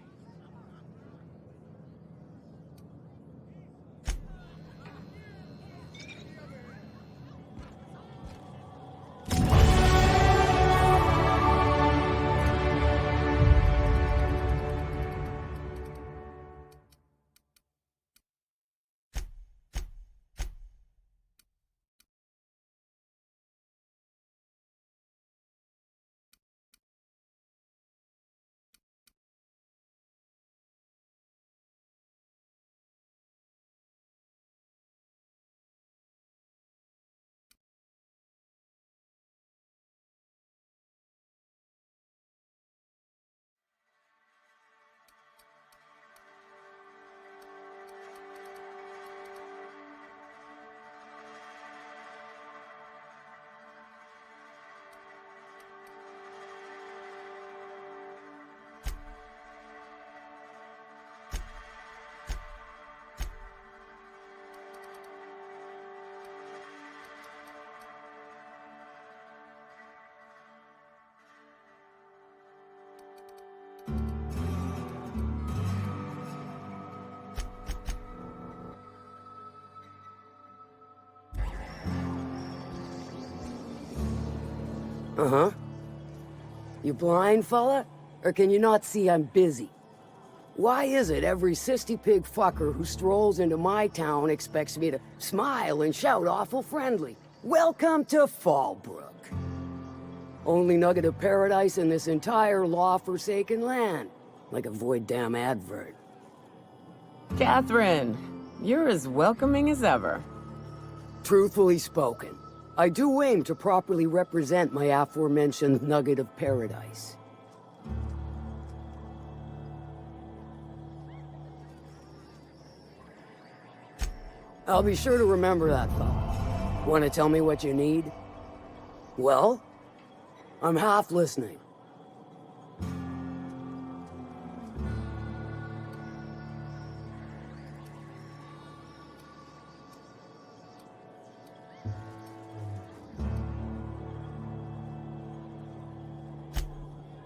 Uh-huh. You blind, fella? Or can you not see I'm busy? Why is it every sissy pig fucker who strolls into my town expects me to smile and shout awful friendly? Welcome to Fallbrook. Only nugget of paradise in this entire law-forsaken land. Like a void damn advert. Catherine, you're as welcoming as ever. Truthfully spoken, I do aim to properly represent my aforementioned nugget of paradise. I'll be sure to remember that, fella. Want to tell me what you need? Well, I'm half listening.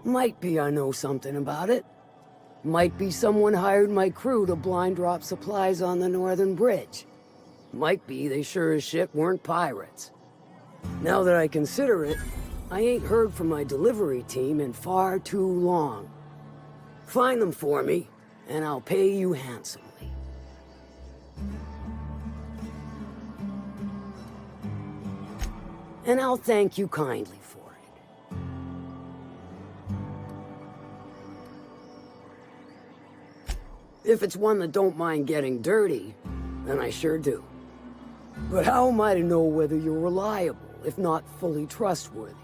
Might be I know something about it. Might be someone hired my crew to blind drop supplies on the northern bridge. Might be they sure as shit weren't pirates. Now that I consider it, I ain't heard from my delivery team in far too long. Find them for me, and I'll pay you handsomely. And I'll thank you kindly for it. If it's one that don't mind getting dirty, then I sure do. But how am I to know whether you're reliable, if not fully trustworthy?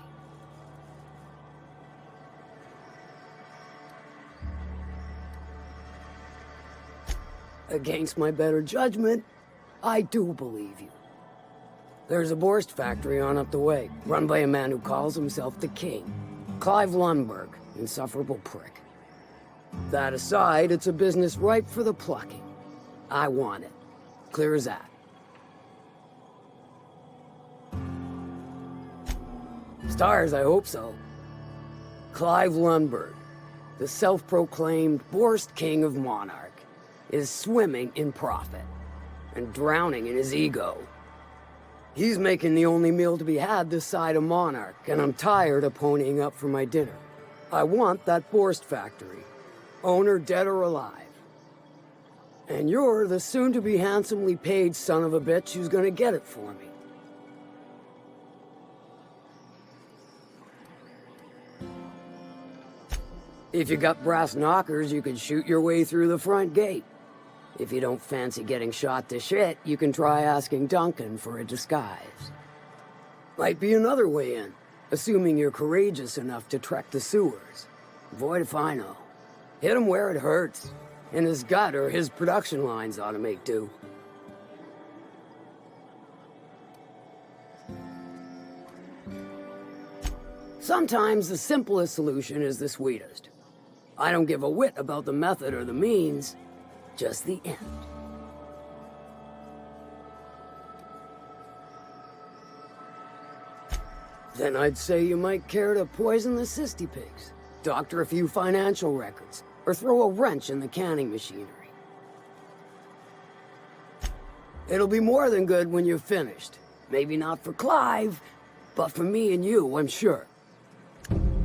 Against my better judgment, I do believe you. There's a Borst factory on up the way, run by a man who calls himself the King. Clive Lundberg, insufferable prick. That aside, it's a business ripe for the plucking. I want it. Clear as that. Stars, I hope so. Clive Lundberg, the self-proclaimed Borst King of Monarch, is swimming in profit and drowning in his ego. He's making the only meal to be had this side of Monarch, and I'm tired of ponying up for my dinner. I want that Borst factory, owner dead or alive. And you're the soon-to-be handsomely paid son of a bitch who's gonna get it for me. If you got brass knockers, you can shoot your way through the front gate. If you don't fancy getting shot to shit, you can try asking Duncan for a disguise. Might be another way in, assuming you're courageous enough to trek the sewers. Void if I know. Hit him where it hurts. In his gut or his production lines ought to make do. Sometimes the simplest solution is the sweetest. I don't give a whit about the method or the means, just the end. Then I'd say you might care to poison the cysty pigs, doctor a few financial records, or throw a wrench in the canning machinery. It'll be more than good when you're finished. Maybe not for Clive, but for me and you, I'm sure.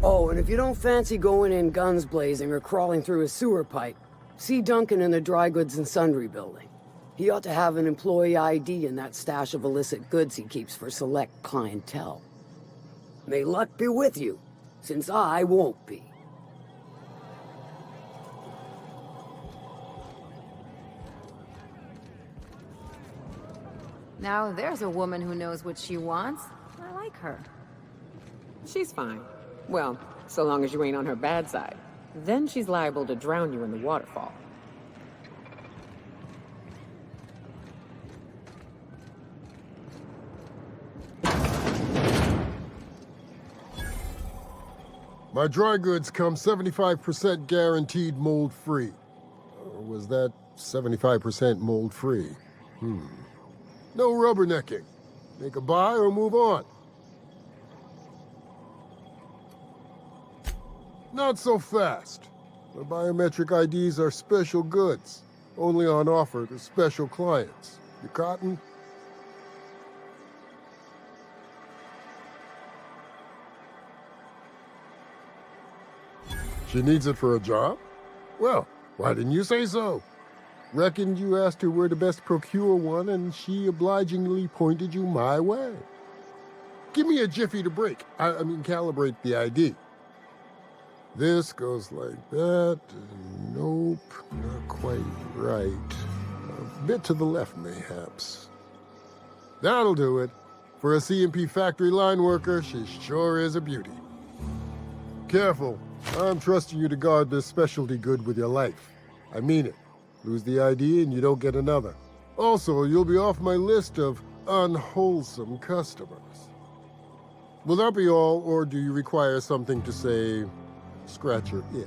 Oh, and if you don't fancy going in guns blazing or crawling through a sewer pipe, see Duncan in the dry goods and sundry building. He ought to have an employee ID in that stash of illicit goods he keeps for select clientele. May luck be with you, since I won't be. Now there's a woman who knows what she wants. I like her. She's fine. Well, so long as you ain't on her bad side. Then she's liable to drown you in the waterfall. My dry goods come 75% guaranteed mold-free. Or was that 75% mold-free? No rubbernecking. Make a buy or move on. Not so fast. The biometric IDs are special goods, only on offer to special clients. You cotton? She needs it for a job? Well, why didn't you say so? Reckoned you asked her where to best procure one, and she obligingly pointed you my way. Give me a jiffy to break. I mean, calibrate the ID. This goes like that. Nope, not quite right. A bit to the left, mayhaps. That'll do it. For a CMP factory line worker, she sure is a beauty. Careful. I'm trusting you to guard this specialty good with your life. I mean it. Lose the ID and you don't get another. Also, you'll be off my list of unwholesome customers. Will that be all, or do you require something to say, scratch your itch?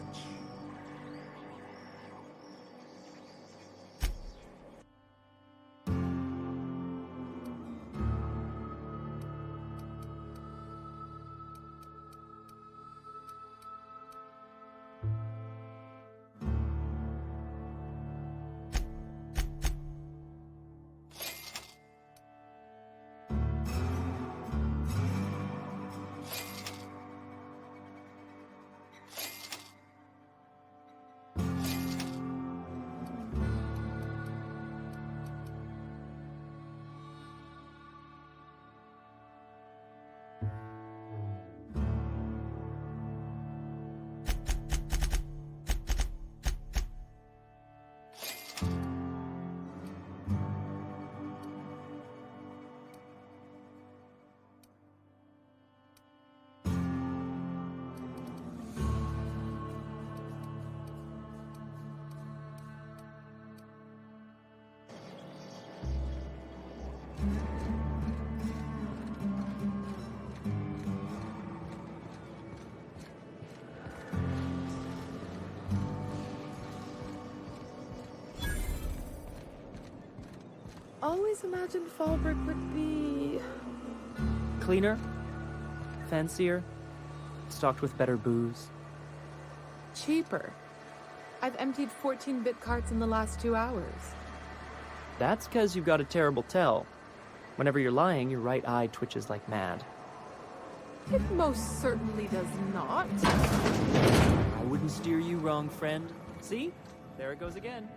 always imagined Fallbrook would be... Cleaner, fancier, stocked with better booze. Cheaper. I've emptied 14-bit carts in the last 2 hours. That's because you've got a terrible tell. Whenever you're lying, your right eye twitches like mad. It most certainly does not. I wouldn't steer you wrong, friend. See? There it goes again.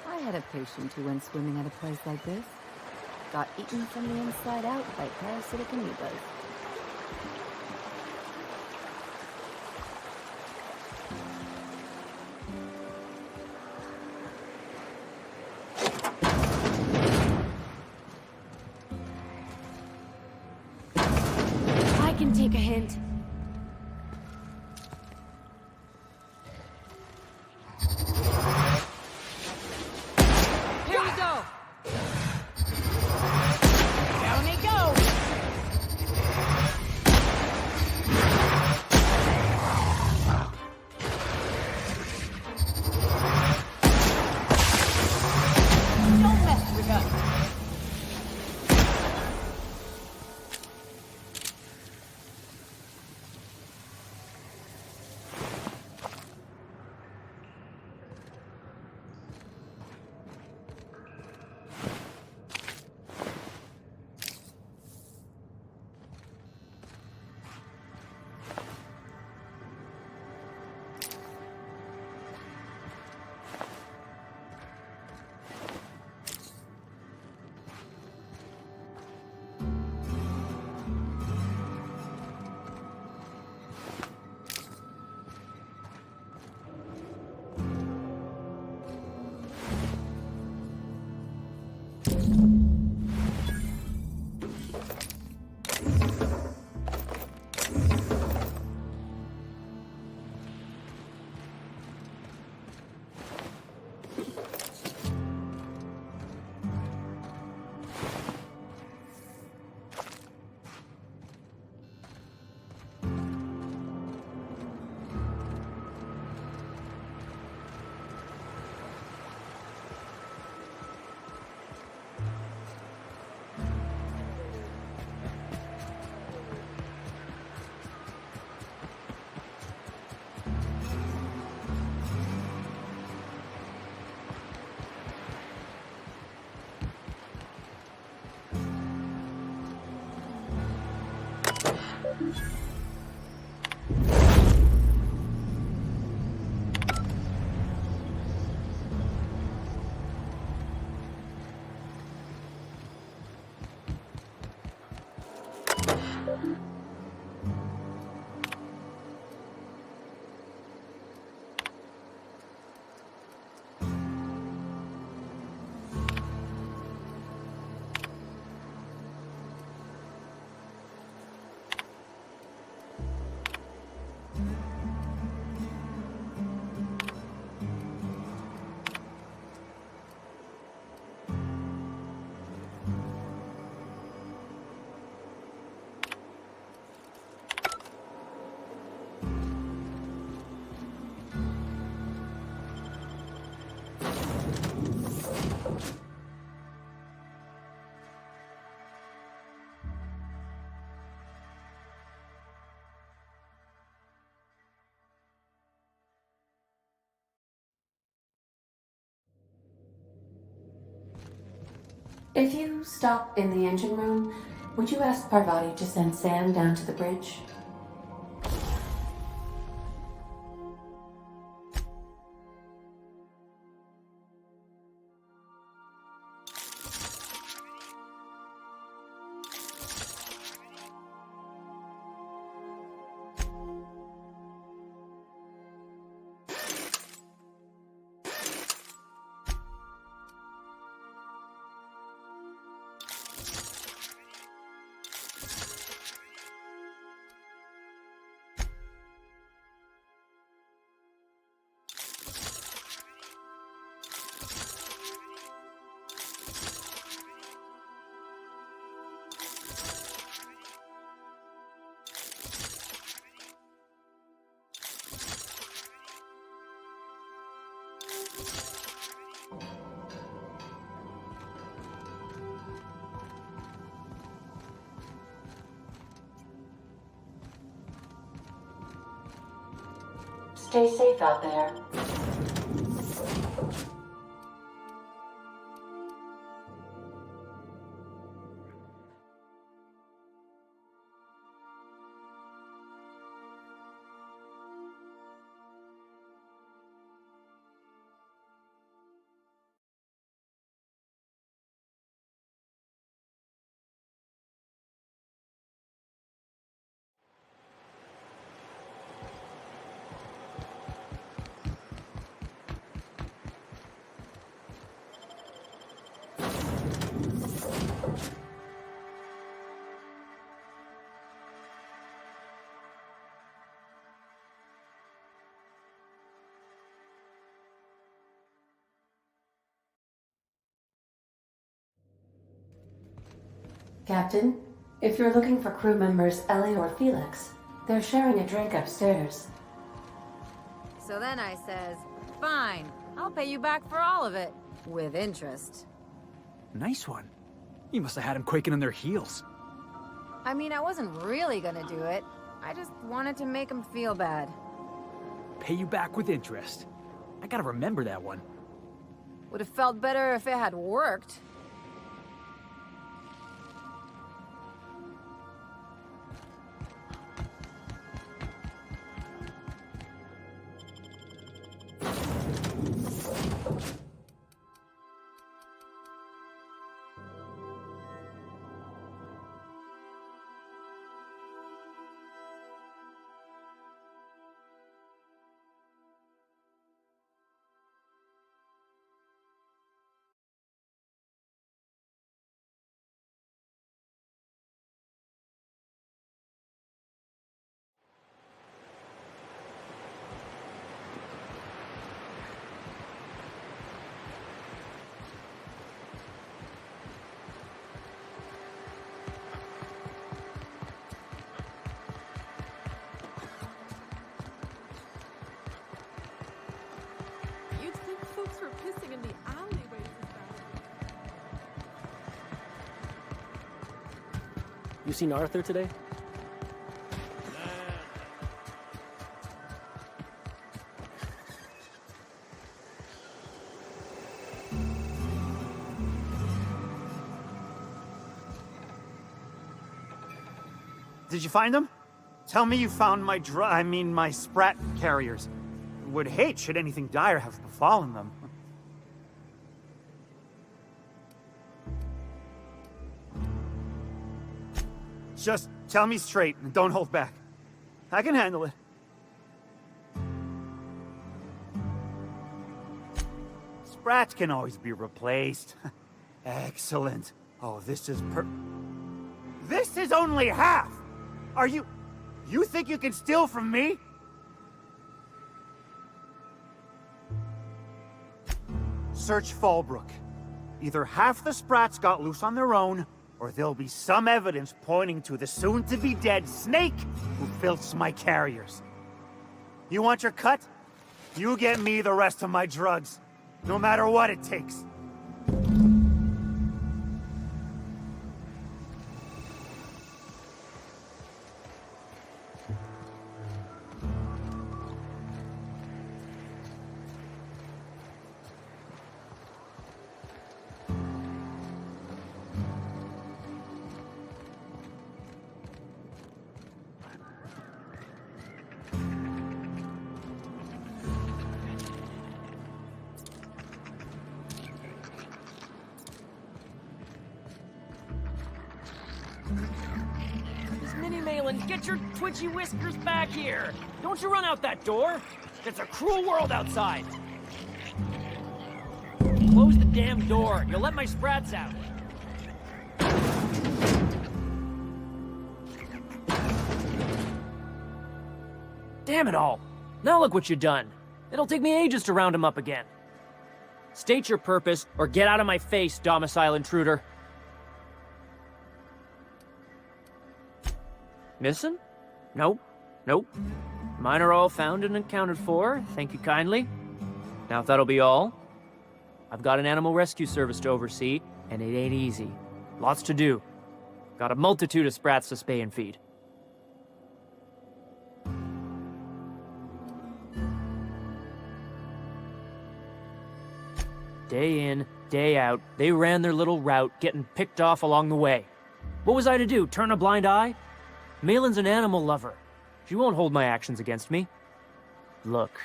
I had a patient who went swimming at a place like this. Got eaten from the inside out by parasitic amoebas. I can take a hint. Here we go! Down they go! Don't mess with us! If you stop in the engine room, Would you ask Parvati to send Sam down to the bridge? Stay safe out there. Captain, if you're looking for crew members Ellie or Felix, they're sharing a drink upstairs. So then I says, fine, I'll pay you back for all of it. With interest. Nice one. You must have had them quaking in their heels. I mean, I wasn't really gonna do it. I just wanted to make them feel bad. Pay you back with interest. I gotta remember that one. Would have felt better if it had worked. You'd think folks were pissing in the alleyways is You seen Arthur today? Did you find them? Tell me you found my sprat carriers. Would hate should anything dire have befallen them. Just tell me straight and don't hold back. I can handle it. Sprats can always be replaced. Excellent. Oh, this is This is only half! Are you think you can steal from me? Search Fallbrook. Either half the Sprats got loose on their own, or there'll be some evidence pointing to the soon-to-be-dead Snake who filched my carriers. You want your cut? You get me the rest of my drugs, no matter what it takes. man! Get your twitchy whiskers back here! Don't you run out that door! It's a cruel world outside! Close the damn door! You'll let my sprats out! Damn it all! Now look what you've done! It'll take me ages to round him up again. State your purpose, or get out of my face, domicile intruder. Missing? Nope. Nope. Mine are all found and accounted for, thank you kindly. Now if that'll be all, I've got an animal rescue service to oversee, and it ain't easy. Lots to do. Got a multitude of sprats to spay and feed. Day in, day out, they ran their little route, getting picked off along the way. What was I to do, turn a blind eye? Malin's an animal lover. She won't hold my actions against me. Look,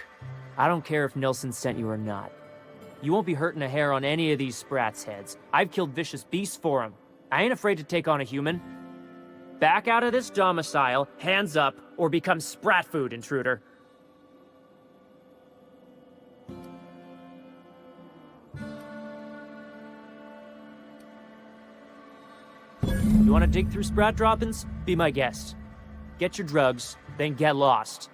I don't care if Nilsson sent you or not. You won't be hurting a hair on any of these sprats' heads. I've killed vicious beasts for them. I ain't afraid to take on a human. Back out of this domicile, hands up, or become sprat food, intruder. You want to dig through sprat droppings? Be my guest. Get your drugs, then get lost.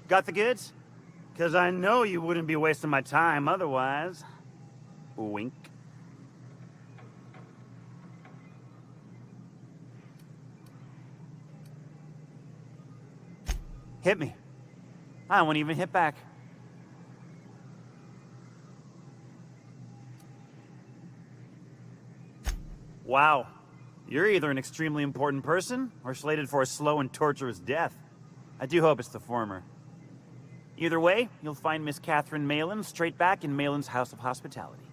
Got the goods? Because I know you wouldn't be wasting my time otherwise. Wink. Hit me. I won't even hit back. Wow. You're either an extremely important person or slated for a slow and torturous death. I do hope it's the former. Either way, you'll find Miss Catherine Malin straight back in Malin's House of Hospitality.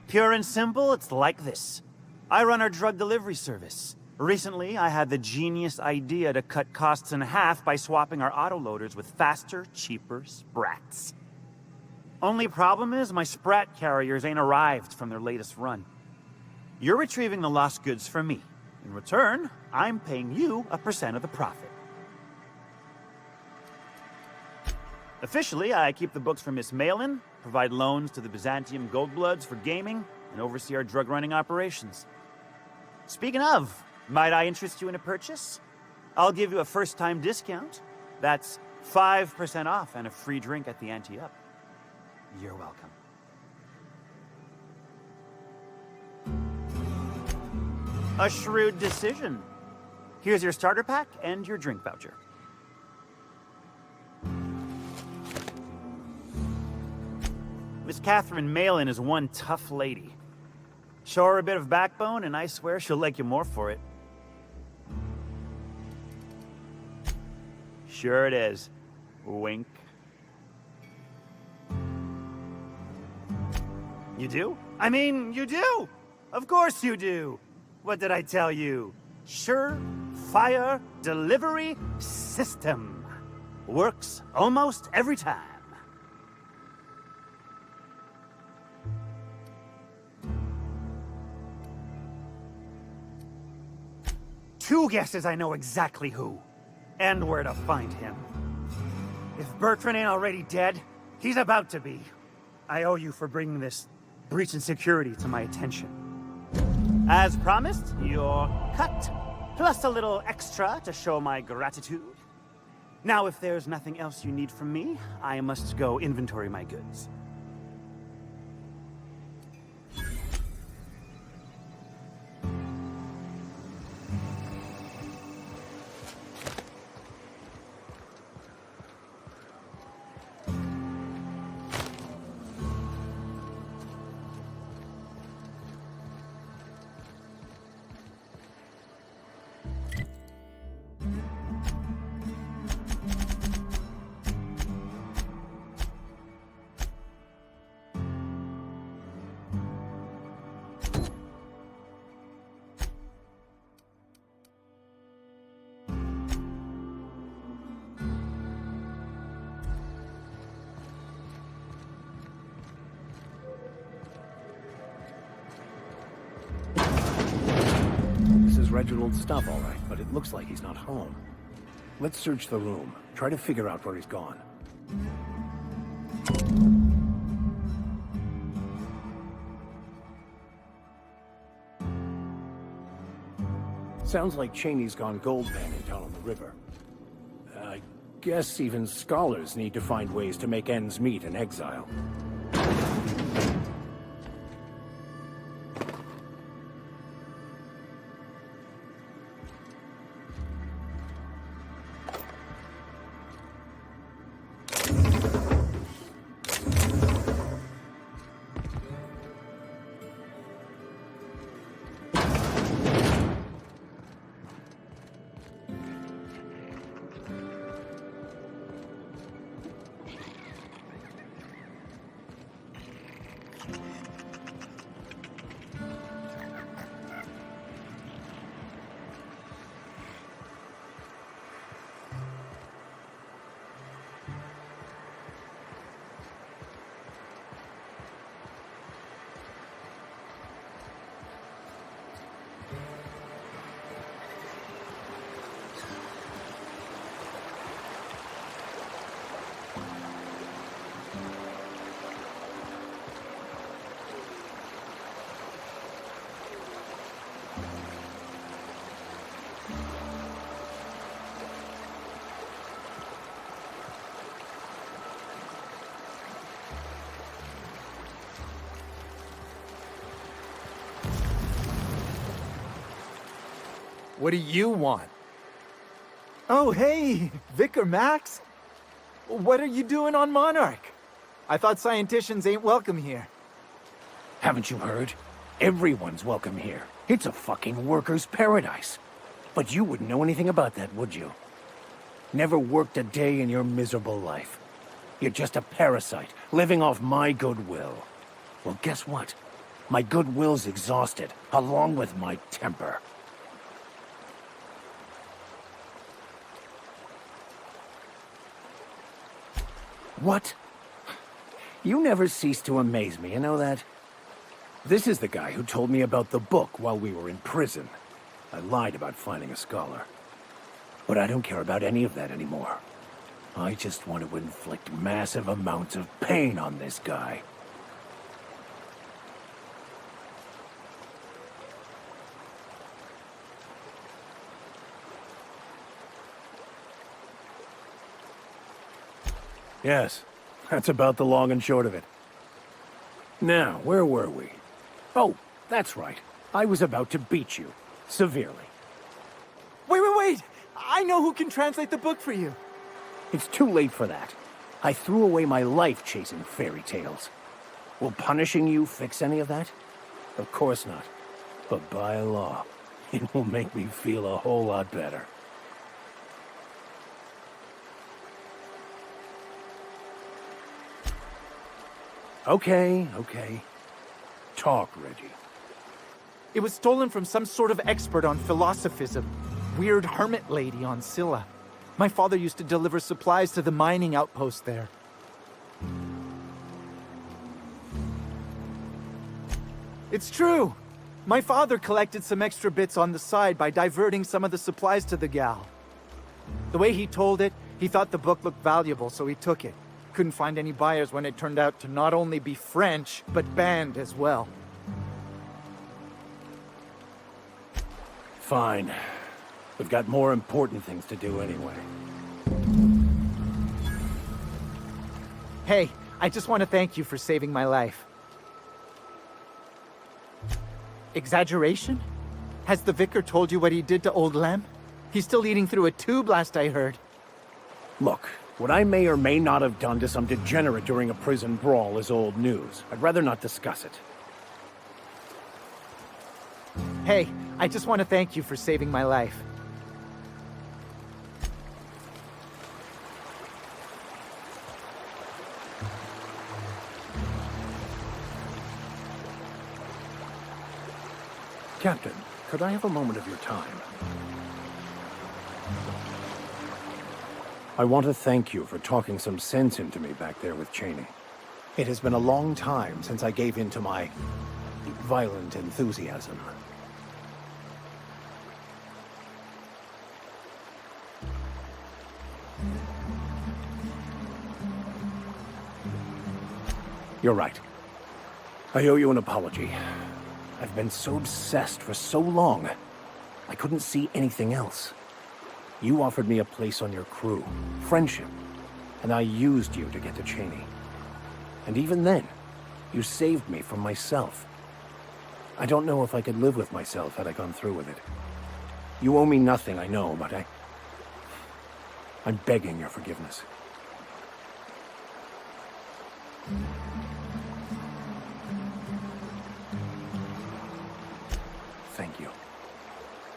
Pure and simple, it's like this. I run our drug delivery service. Recently, I had the genius idea to cut costs in half by swapping our autoloaders with faster, cheaper sprats. Only problem is my sprat carriers ain't arrived from their latest run. You're retrieving the lost goods for me. In return, I'm paying you a % of the profit. Officially, I keep the books for Miss Malin, provide loans to the Byzantium Goldbloods for gaming, and oversee our drug-running operations. Speaking of, might I interest you in a purchase? I'll give you a first-time discount. That's 5% off and a free drink at the ante-up. You're welcome. A shrewd decision. Here's your starter pack and your drink voucher. Miss Catherine Malin is one tough lady. Show her a bit of backbone and I swear she'll like you more for it. Sure it is. Wink. You do? I mean, you do! Of course you do! What did I tell you? Sure-fire delivery system. Works almost every time. Two guesses I know exactly who. And where to find him. If Bertrand ain't already dead, he's about to be. I owe you for bringing this breach in security to my attention. As promised, you're cut. plus a little extra to show my gratitude. Now, if there's nothing else you need from me, I must go inventory my goods. Reginald's stuff, all right, but it looks like he's not home. Let's search the room. Try to figure out where he's gone. Sounds like Cheney's gone gold panning down on the river. I guess even scholars need to find ways to make ends meet in exile. What do you want? Oh, hey, Vicar Max. What are you doing on Monarch? I thought scienticians ain't welcome here. Haven't you heard? Everyone's welcome here. It's a fucking worker's paradise. But you wouldn't know anything about that, would you? Never worked a day in your miserable life. You're just a parasite, living off my goodwill. Well, guess what? My goodwill's exhausted, along with my temper. What? You never cease to amaze me, you know that? This is the guy who told me about the book while we were in prison. I lied about finding a scholar. But I don't care about any of that anymore. I just want to inflict massive amounts of pain on this guy. Yes, that's about the long and short of it. Now, where were we? Oh, that's right. I was about to beat you. Severely. Wait! I know who can translate the book for you. It's too late for that. I threw away my life chasing fairy tales. Will punishing you fix any of that? Of course not. But by law, it will make me feel a whole lot better. Okay. Talk, Reggie. It was stolen from some sort of expert on philosophism. Weird hermit lady on Scylla. My father used to deliver supplies to the mining outpost there. It's true. My father collected some extra bits on the side by diverting some of the supplies to the gal. The way he told it, he thought the book looked valuable, so he took it. Couldn't find any buyers when it turned out to not only be French, but banned as well. Fine. We've got more important things to do anyway. Hey, I just want to thank you for saving my life. Exaggeration? Has the vicar told you what he did to old Lem? He's still eating through a tube last I heard. Look, what I may or may not have done to some degenerate during a prison brawl is old news. I'd rather not discuss it. Hey, I just want to thank you for saving my life. Captain, could I have a moment of your time? I want to thank you for talking some sense into me back there with Cheney. It has been a long time since I gave in to my violent enthusiasm. You're right. I owe you an apology. I've been so obsessed for so long, I couldn't see anything else. You offered me a place on your crew, friendship, and I used you to get to Cheney. And even then, you saved me from myself. I don't know if I could live with myself had I gone through with it. You owe me nothing, I know, but I'm begging your forgiveness. Thank you.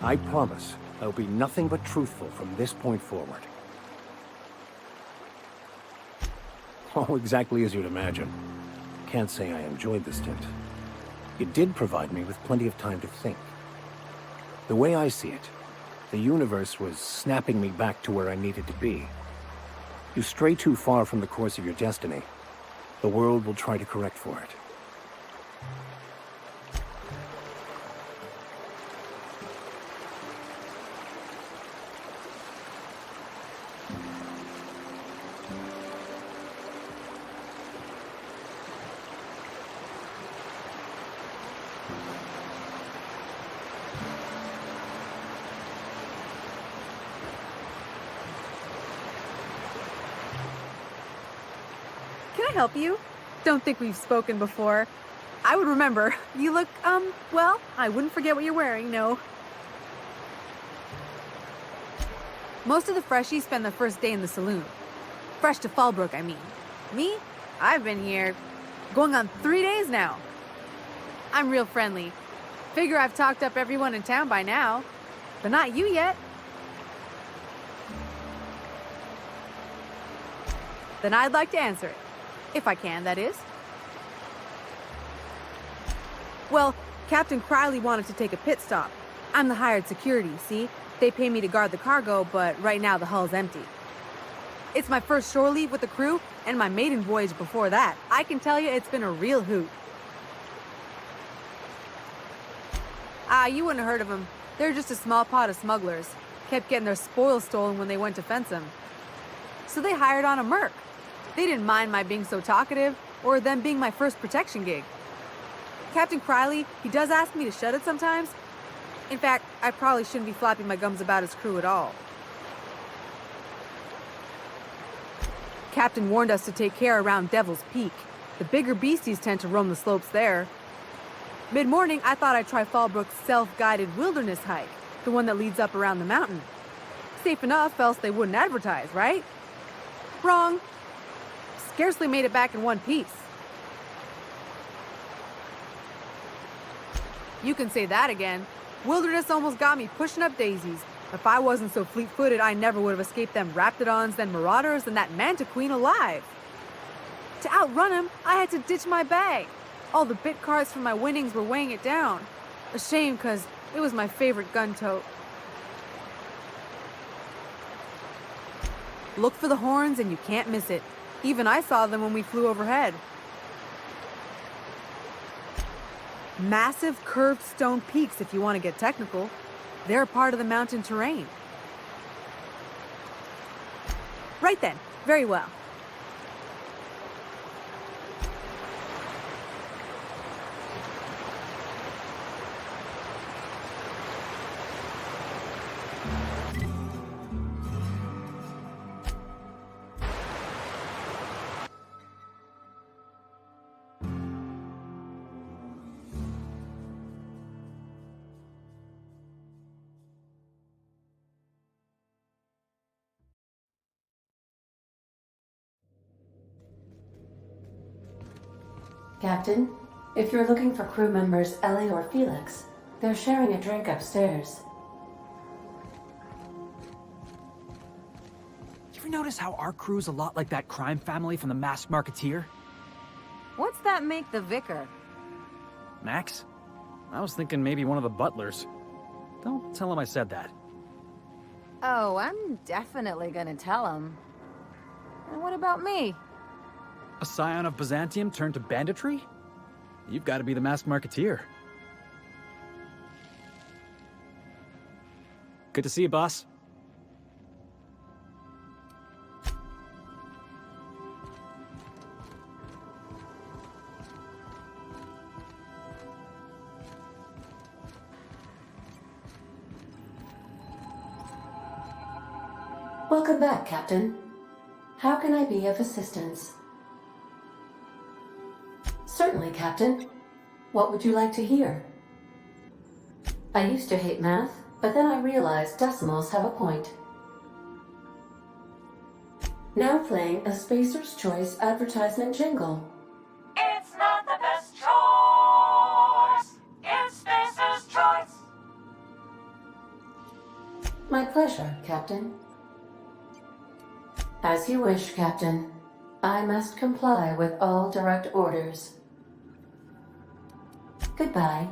I promise I'll be nothing but truthful from this point forward. Oh, exactly as you'd imagine. Can't say I enjoyed the stint. It did provide me with plenty of time to think. The way I see it, the universe was snapping me back to where I needed to be. You stray too far from the course of your destiny, the world will try to correct for it. Can I help you? Don't think we've spoken before. I would remember. You look, well, I wouldn't forget what you're wearing, no. Most of the freshies spend their first day in the saloon. Fresh to Fallbrook, I mean. Me? I've been here going on 3 days now. I'm real friendly. Figure I've talked up everyone in town by now. But not you yet. Then I'd like to answer it. If I can, that is. Well, Captain Crowley wanted to take a pit stop. I'm the hired security, see? They pay me to guard the cargo, but right now the hull's empty. It's my first shore leave with the crew, and my maiden voyage before that. I can tell you it's been a real hoot. You wouldn't have heard of them. They're just a small pot of smugglers. Kept getting their spoils stolen when they went to fence them. So they hired on a merc. They didn't mind my being so talkative, or them being my first protection gig. Captain Crowley, he does ask me to shut it sometimes. In fact, I probably shouldn't be flapping my gums about his crew at all. Captain warned us to take care around Devil's Peak. The bigger beasties tend to roam the slopes there. Mid-morning, I thought I'd try Fallbrook's self-guided wilderness hike, the one that leads up around the mountain. Safe enough, else they wouldn't advertise, right? Wrong. Scarcely made it back in one piece. You can say that again. Wilderness almost got me pushing up daisies. If I wasn't so fleet-footed, I never would have escaped them raptidons, then marauders, and that manta queen alive. To outrun him, I had to ditch my bag. All the bit cards from my winnings were weighing it down. A shame, because it was my favorite gun tote. Look for the horns and you can't miss it. Even I saw them when we flew overhead. Massive curved stone peaks, if you want to get technical. They're a part of the mountain terrain. Right then. Very well. Captain, if you're looking for crew members Ellie or Felix, they're sharing a drink upstairs. You ever notice how our crew's a lot like that crime family from The Masked Marketeer? What's that make the vicar? Max? I was thinking maybe one of the butlers. Don't tell him I said that. Oh, I'm definitely gonna tell him. And what about me? A scion of Byzantium turned to banditry? You've got to be the Masked Marketeer. Good to see you, boss. Welcome back, Captain. How can I be of assistance? Certainly, Captain. What would you like to hear? I used to hate math, but then I realized decimals have a point. Now playing a Spacer's Choice advertisement jingle. It's not the best choice. It's Spacer's choice. My pleasure, Captain. As you wish, Captain. I must comply with all direct orders. Goodbye.